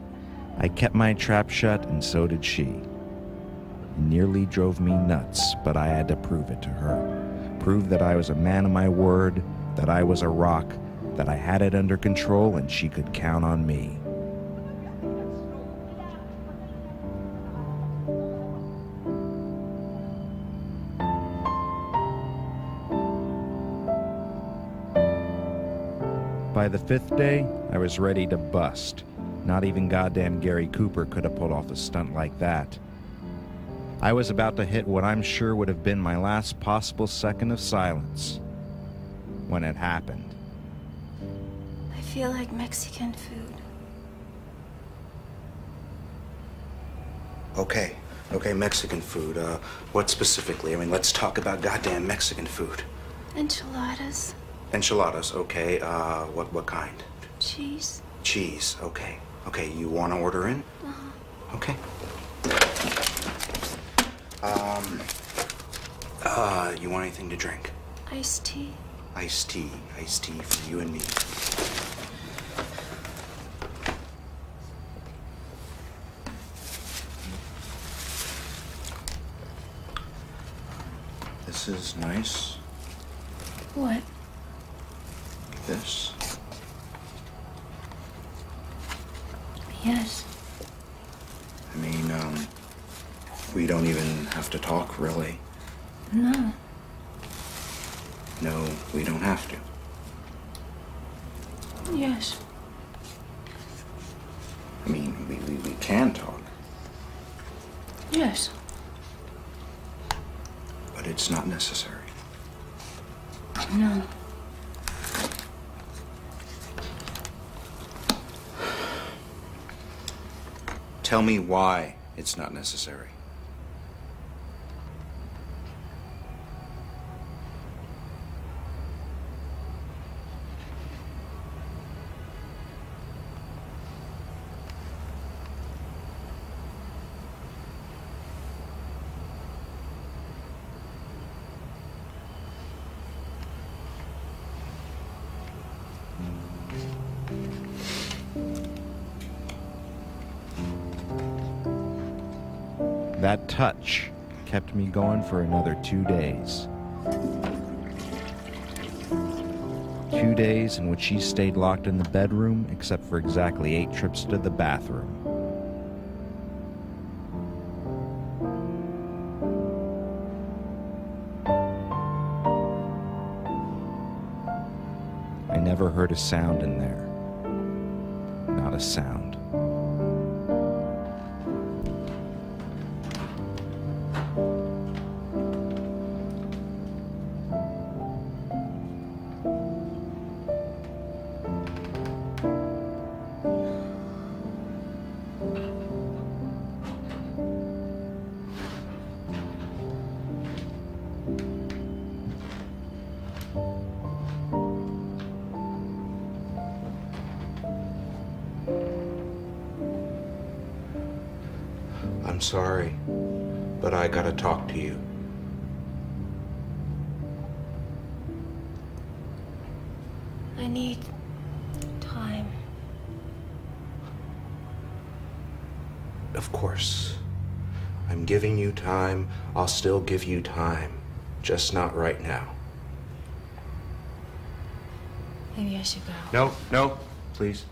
I kept my trap shut, and so did she. It nearly drove me nuts, but I had to prove it to her. Prove that I was a man of my word, that I was a rock, that I had it under control, and she could count on me. By the 5th day, I was ready to bust. Not even goddamn Gary Cooper could have pulled off a stunt like that. I was about to hit what I'm sure would have been my last possible second of silence when it happened. I feel like Mexican food. Okay, Okay, Mexican food. What specifically? I mean, let's talk about goddamn Mexican food. Enchiladas. Enchiladas, okay. What kind? Cheese. Cheese, okay. Okay, you want to order in? Okay. You want anything to drink? Iced tea. Iced tea. Iced tea for you and me. This is nice. What? This. Yes. I mean, we don't even have to talk, really. No. No, we don't have to. Yes. I mean, we can talk, Yes. but it's not necessary. No. Tell me why it's not necessary. That touch kept me going for another 2 days. 2 days in which she stayed locked in the bedroom, except for exactly 8 trips to the bathroom. I never heard a sound in there. Not a sound. I'm sorry, but I gotta talk to you. I need time. Of course. I'm giving you time. I'll still give you time. Just not right now. Maybe I should go. No, please.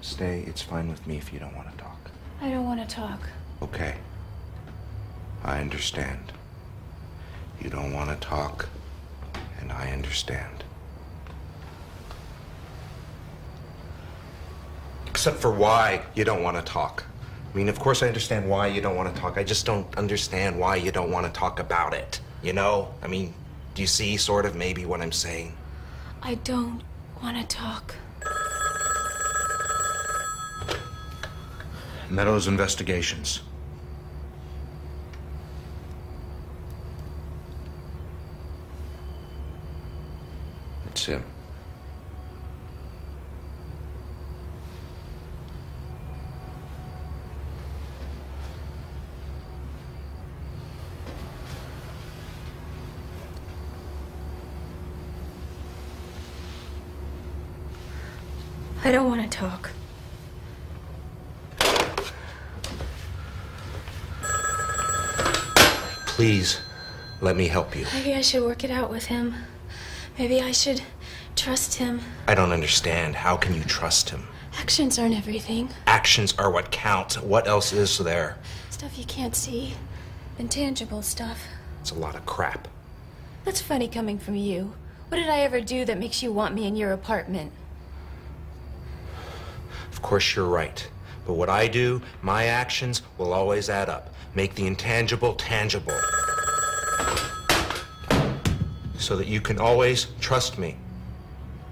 Stay. It's fine with me if you don't want to talk. I don't want to talk. Okay. I understand. You don't want to talk, and I understand. Except for why you don't want to talk. I mean, of course I understand why you don't want to talk. I just don't understand why you don't want to talk about it. You know? I mean, do you see sort of maybe what I'm saying? I don't want to talk. Meadows Investigations. It's him. I don't want to talk. Please, let me help you. Maybe I should work it out with him. Maybe I should trust him. I don't understand. How can you trust him? Actions aren't everything. Actions are what count. What else is there? Stuff you can't see. Intangible stuff. It's a lot of crap. That's funny coming from you. What did I ever do that makes you want me in your apartment? Of course you're right. But what I do, my actions will always add up. Make the intangible tangible. So that you can always trust me.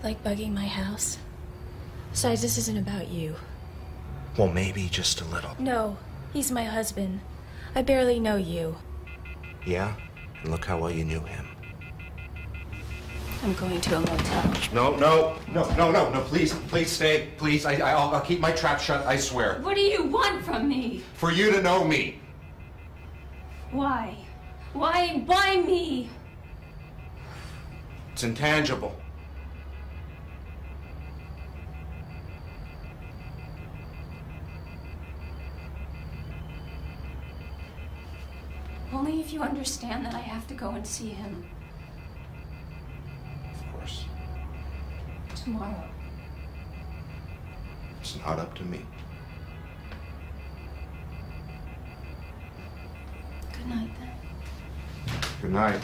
Like bugging my house? Besides, this isn't about you. Well, maybe just a little. No, he's my husband. I barely know you. Yeah? And look how well you knew him. I'm going to a motel. No, please stay. Please, I'll keep my trap shut, I swear. What do you want from me? For you to know me. Why? Why me? It's intangible. Only if you understand that I have to go and see him. Of course. Tomorrow. It's not up to me. Good night, then. Good night.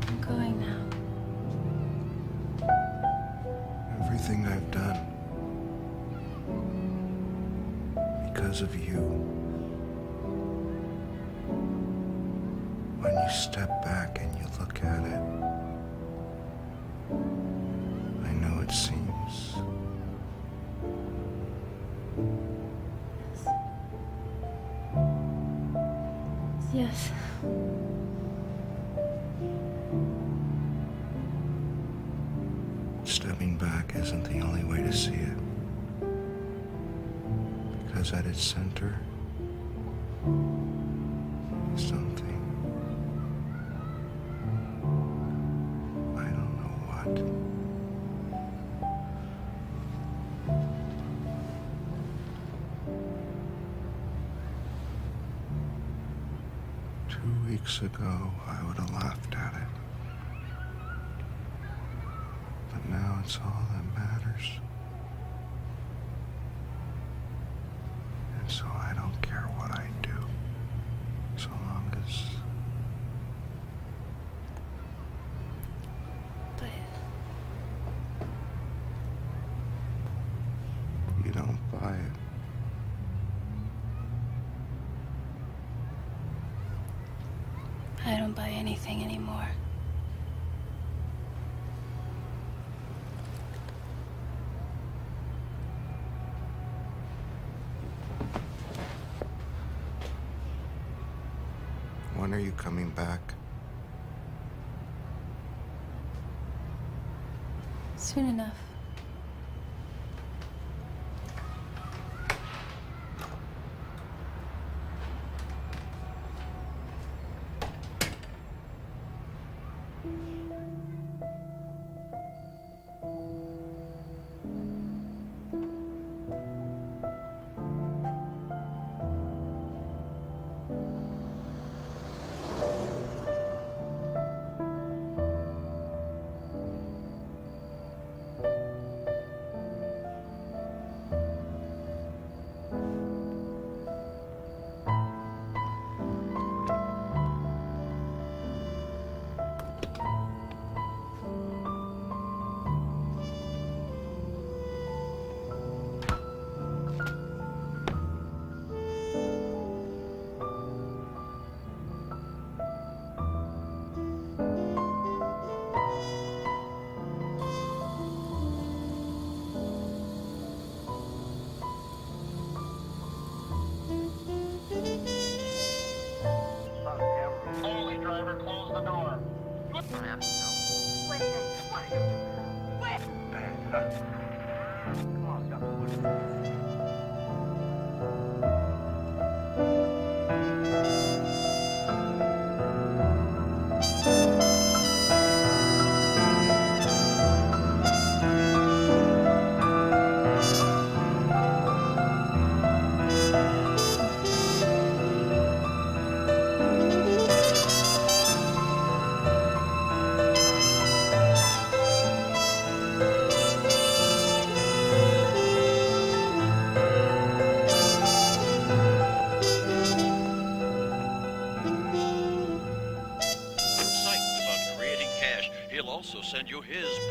I'm going now. Everything I've done because of you. When you step back and you look at it, I know it seems Yes. stepping back isn't the only way to see it. Because at its center is something. I don't know what. 2 weeks ago, I would have laughed at it. But now it's all that matters. And so I don't care what I do, so long as... But you don't buy it. I don't buy anything anymore. When are you coming back? Soon enough.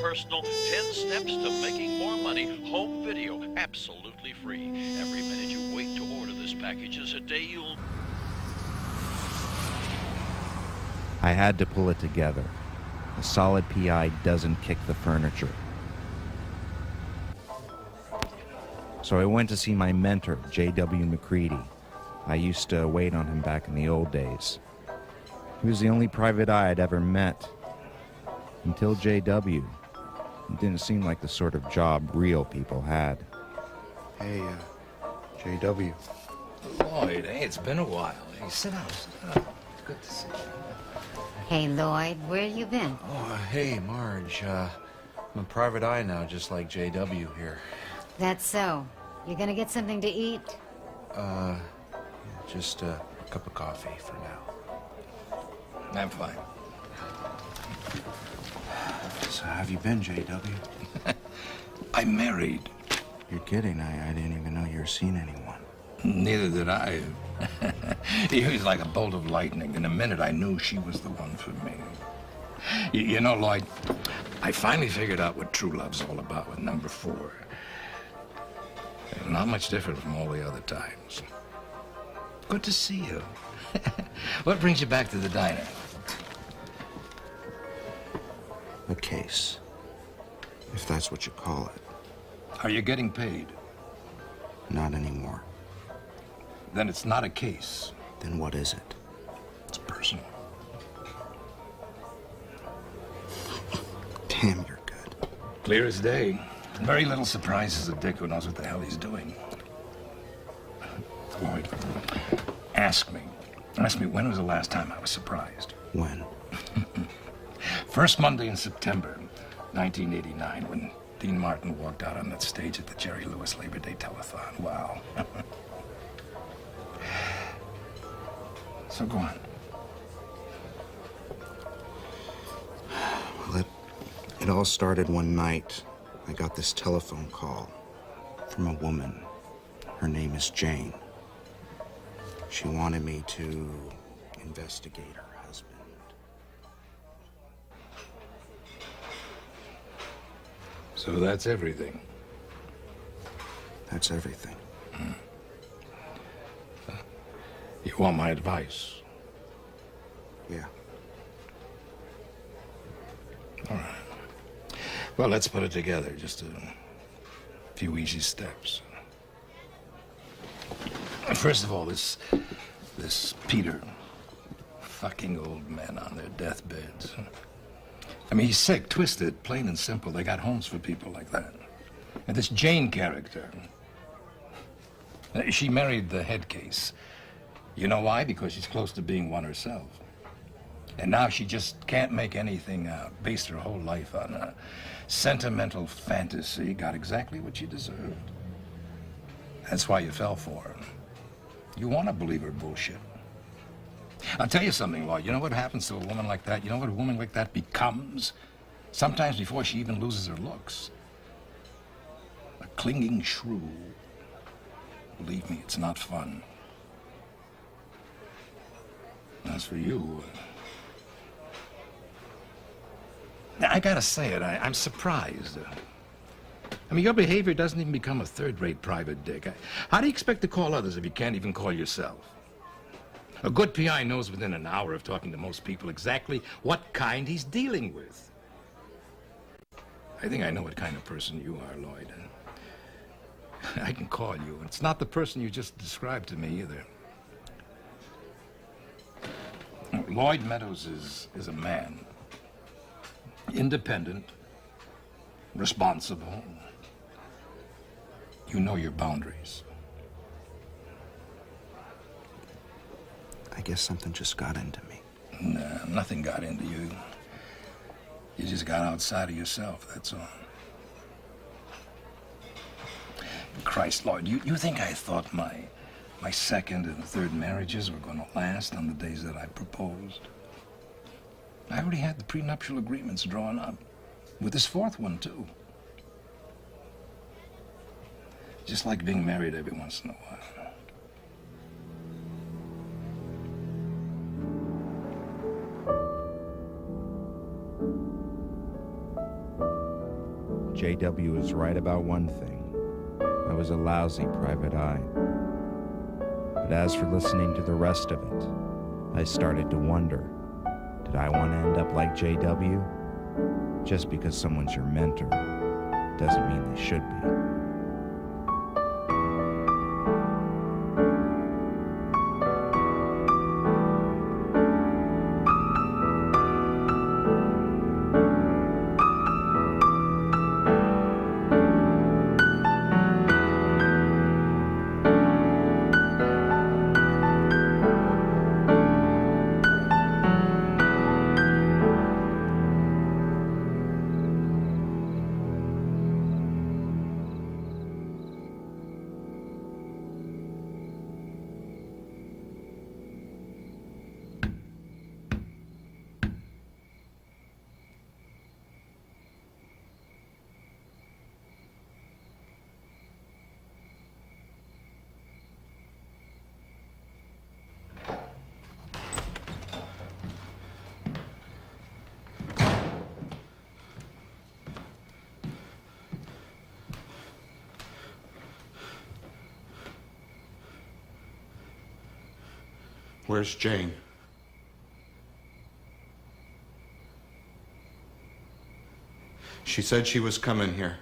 personal 10 steps to making more money home video, absolutely free. Every minute you wait to order this package is a day you'll... I had to pull it together. A solid PI doesn't kick the furniture. So I went to see my mentor, J.W. McCready. I used to wait on him back in the old days. He was the only private eye I'd ever met. Until J.W. It didn't seem like the sort of job real people had. Hey, J.W. Lloyd, hey, it's been a while. Hey, sit down, sit down. Good to see you. Hey, Lloyd, where you been? Oh, hey, Marge. I'm a private eye now, just like J.W. here. That's so. You gonna get something to eat? Yeah, just a cup of coffee for now. I'm fine. So how have you been, J.W.? I'm married. You're kidding. I didn't even know you were seeing anyone. Neither did I. He was like a bolt of lightning. In a minute, I knew she was the one for me. You know, Lloyd, I finally figured out what true love's all about with number 4. Not much different from all the other times. Good to see you. What brings you back to the diner? A case. If that's what you call it. Are you getting paid? Not anymore. Then it's not a case. Then what is it? It's personal. Damn, you're good. Clear as day. Very little surprises a dick who knows what the hell he's doing. Lloyd, ask me when was the last time I was surprised? When? First Monday in September, 1989, when Dean Martin walked out on that stage at the Jerry Lewis Labor Day Telethon. Wow. So go on. Well, it all started one night. I got this telephone call from a woman. Her name is Jane. She wanted me to investigate her husband. So that's everything. That's everything. You want my advice? Yeah. All right. Well, let's put it together. Just a few easy steps. First of all, this Peter, fucking old men on their deathbeds. I mean, he's sick, twisted, plain and simple. They got homes for people like that. And this Jane character, she married the head case. You know why? Because she's close to being one herself. And now she just can't make anything out. Based her whole life on a sentimental fantasy. Got exactly what she deserved. That's why you fell for her. You want to believe her bullshit. I'll tell you something, Lloyd. You know what happens to a woman like that? You know what a woman like that becomes? Sometimes before she even loses her looks. A clinging shrew. Believe me, it's not fun. As for you, I gotta say it, I'm surprised. I mean, your behavior doesn't even become a third-rate private dick. How do you expect to call others if you can't even call yourself? A good PI knows within an hour of talking to most people exactly what kind he's dealing with. I think I know what kind of person you are, Lloyd. I can call you. It's not the person you just described to me, either. Lloyd Meadows is a man. Independent. Responsible. You know your boundaries. I guess something just got into me. Nah, nothing got into you. You just got outside of yourself, that's all. Christ, Lloyd, you think I thought my second and third marriages were going to last on the days that I proposed? I already had the prenuptial agreements drawn up. With this fourth one, too. Just like being married every once in a while. JW was right about one thing. I was a lousy private eye. But as for listening to the rest of it, I started to wonder, did I want to end up like JW? Just because someone's your mentor doesn't mean they should be. Where's Jane? She said she was coming here.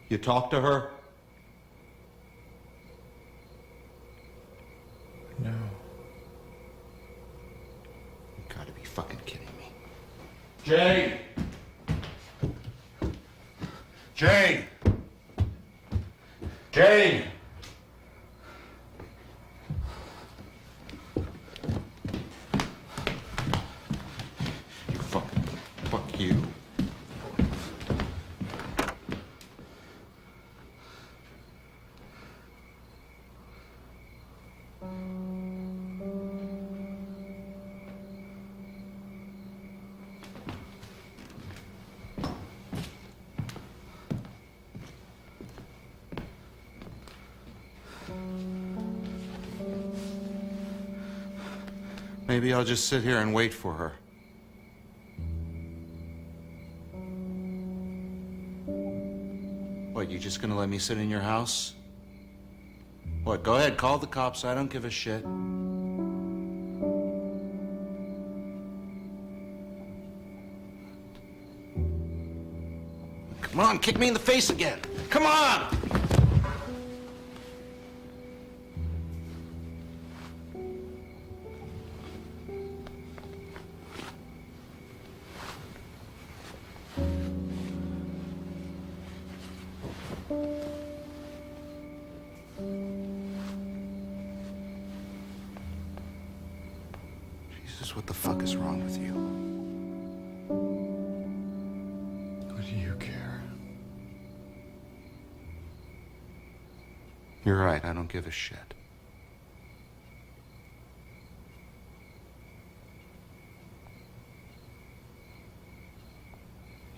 You talked to her? No. You gotta be fucking kidding me. Jane! Jane! Jane! Fuck you. Maybe I'll just sit here and wait for her. What, you just gonna let me sit in your house? What, go ahead, call the cops, I don't give a shit. Come on, kick me in the face again. Come on! Jesus, what the fuck is wrong with you? What do you care? You're right, I don't give a shit.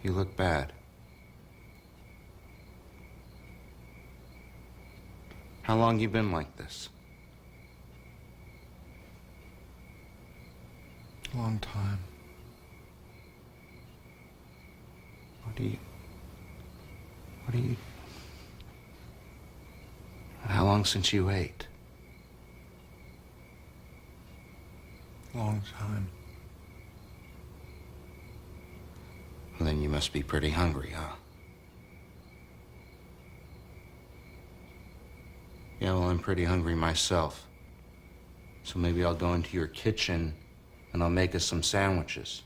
You look bad. How long you been like this? Long time. What do you... How long since you ate? Long time. Well, then you must be pretty hungry, huh? Yeah, well, I'm pretty hungry myself. So maybe I'll go into your kitchen and I'll make us some sandwiches.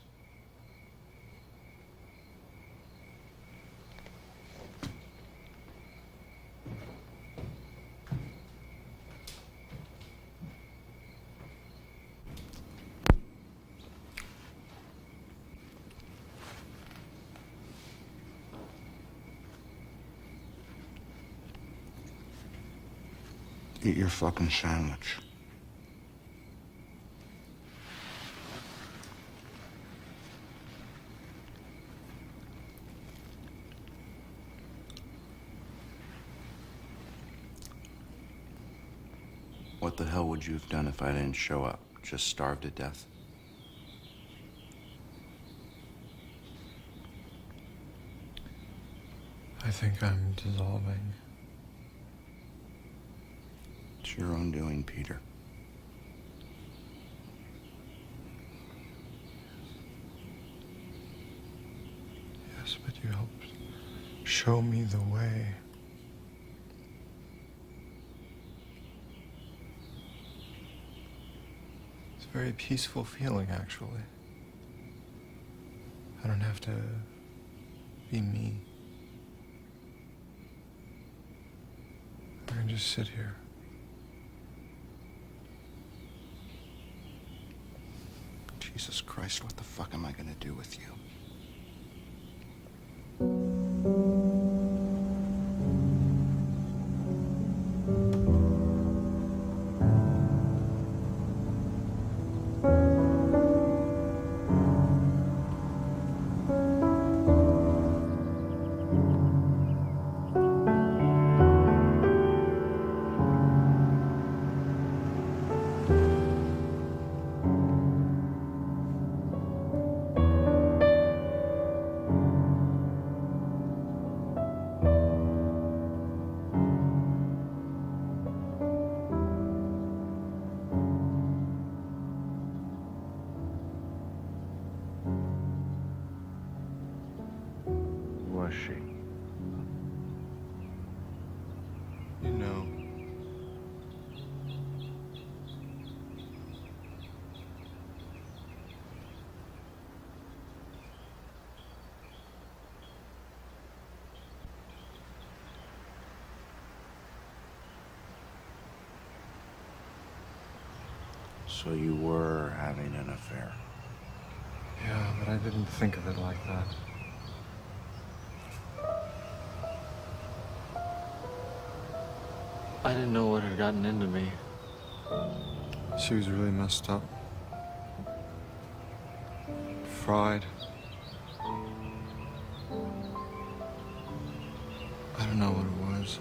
Eat your fucking sandwich. What the hell would you have done if I didn't show up? Just starve to death? I think I'm dissolving. It's your own doing, Peter. Yes, but you helped show me the way. It's a very peaceful feeling, actually. I don't have to be me. I can just sit here. Jesus Christ, what the fuck am I gonna do with you? Was she? You know. So you were having an affair. Yeah, but I didn't think of it like that. I didn't know what had gotten into me. She was really messed up. Fried. I don't know what it was.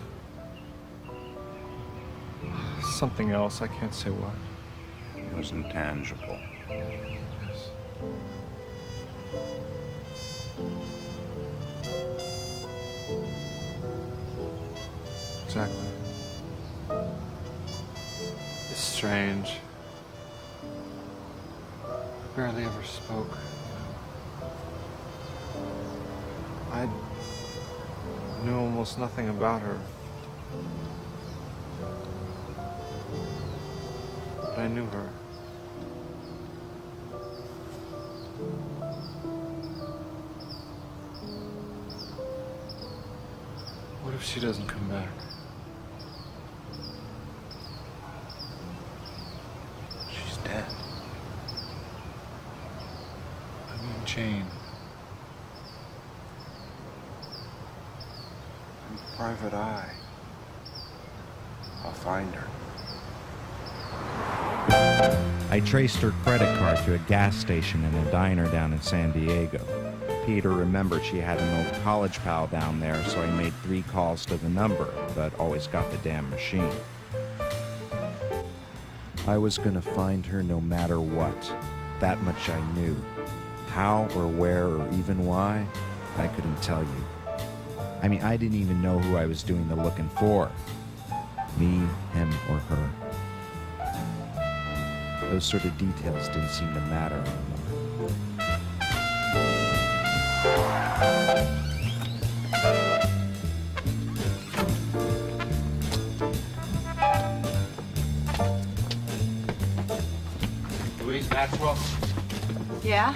Something else, I can't say what. It was intangible. Yes. Exactly. It's strange. We barely ever spoke. I knew almost nothing about her. But I knew her. What if she doesn't come back? She's dead. I mean, Jane. I'm private eye. I'll find her. I traced her credit card to a gas station and a diner down in San Diego. Peter remembered she had an old college pal down there, so I made 3 calls to the number, but always got the damn machine. I was gonna find her no matter what. That much I knew. How or where or even why, I couldn't tell you. I mean, I didn't even know who I was doing the looking for. Me, him, or her. Those sort of details didn't seem to matter anymore. Louise Maxwell. Yeah?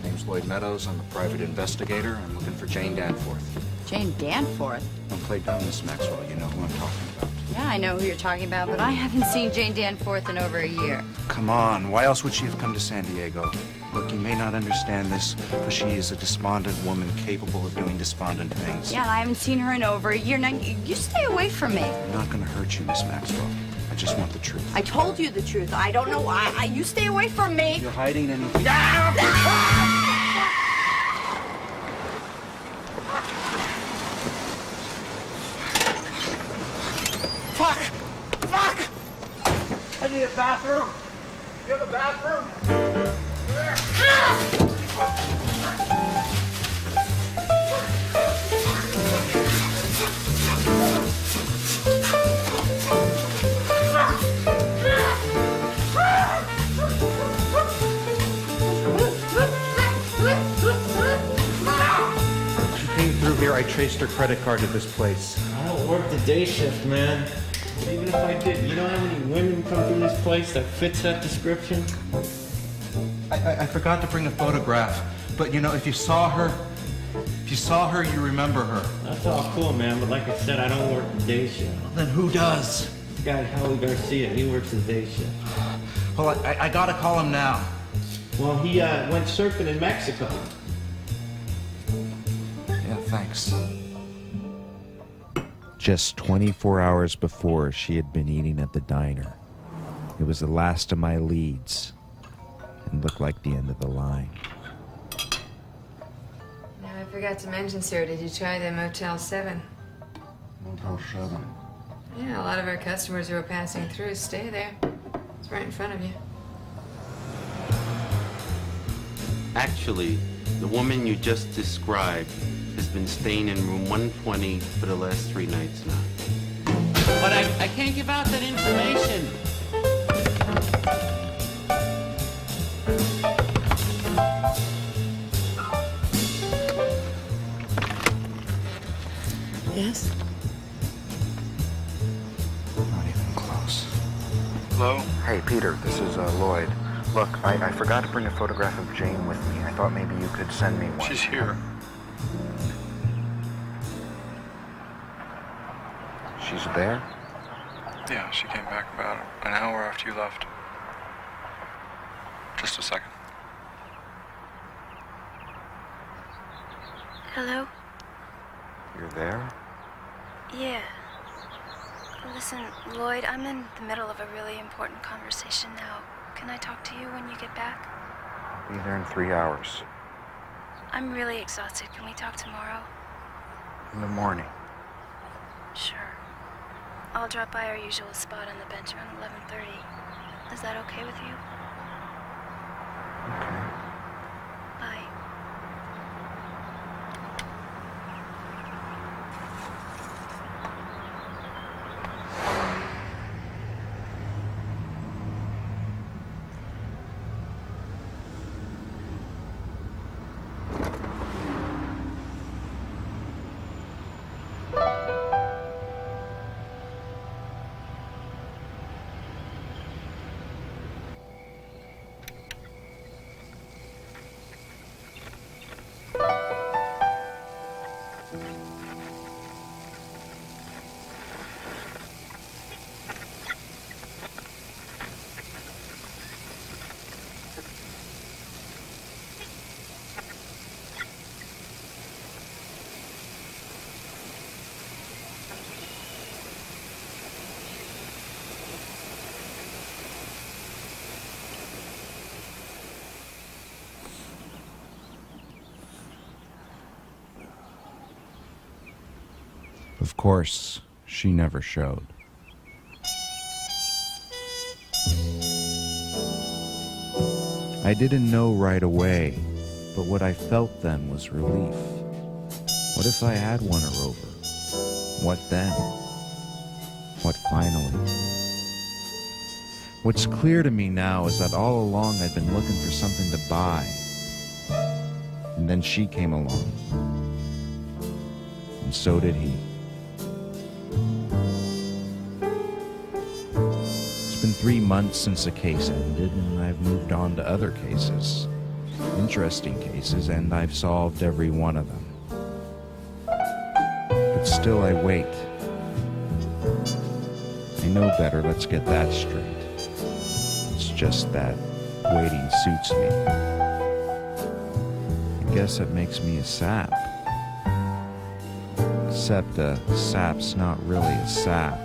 Name's Lloyd Meadows. I'm a private investigator. I'm looking for Jane Danforth. Jane Danforth? Don't play dumb, Miss Maxwell. You know who I'm talking about. Yeah, I know who you're talking about, but I haven't seen Jane Danforth in over a year. Come on. Why else would she have come to San Diego? Look, you may not understand this, but she is a despondent woman capable of doing despondent things. Yeah, and I haven't seen her in over a year. Now, you stay away from me. I'm not going to hurt you, Miss Maxwell. I just want the truth. I told you the truth. I don't know why. You stay away from me. You're hiding anything. Fuck! Fuck! I need a bathroom. You have a bathroom? She came through here. I traced her credit card to this place. I don't work the day shift, man. Even if I did, you know how many women come through this place that fits that description? I forgot to bring a photograph, but you know, if you saw her, you remember her. That's all cool, man, but like I said, I don't work the day shift. Well, then who does? This guy, Howie Garcia, he works the day shift. Well, I gotta call him now. Well, he went surfing in Mexico. Yeah, thanks. Just 24 hours before, she had been eating at the diner. It was the last of my leads, and looked like the end of the line. Now, I forgot to mention, sir, did you try the Motel 7? Motel 7? Yeah, a lot of our customers who are passing through stay there. It's right in front of you. Actually, the woman you just described has been staying in room 120 for the last 3 nights now. But I can't give out that information. Yes? Not even close. Hello? Hey, Peter, this is Lloyd. Look, I forgot to bring a photograph of Jane with me. I thought maybe you could send me one. She's here. She's there? Yeah, she came back about an hour after you left. Just a second. Hello? You're there? Yeah. Listen, Lloyd, I'm in the middle of a really important conversation now. Can I talk to you when you get back? I'll be there in 3 hours. I'm really exhausted. Can we talk tomorrow? In the morning. Sure. I'll drop by our usual spot on the bench around 11:30. Is that okay with you? Okay. Bye. Of course, she never showed. I didn't know right away, but what I felt then was relief. What if I had won her over? What then? What finally? What's clear to me now is that all along I'd been looking for something to buy. And then she came along. And so did he. It's been 3 months since the case ended, and I've moved on to other cases. Interesting cases, and I've solved every one of them. But still I wait. I know better, let's get that straight. It's just that waiting suits me. I guess it makes me a sap. Except a sap's not really a sap.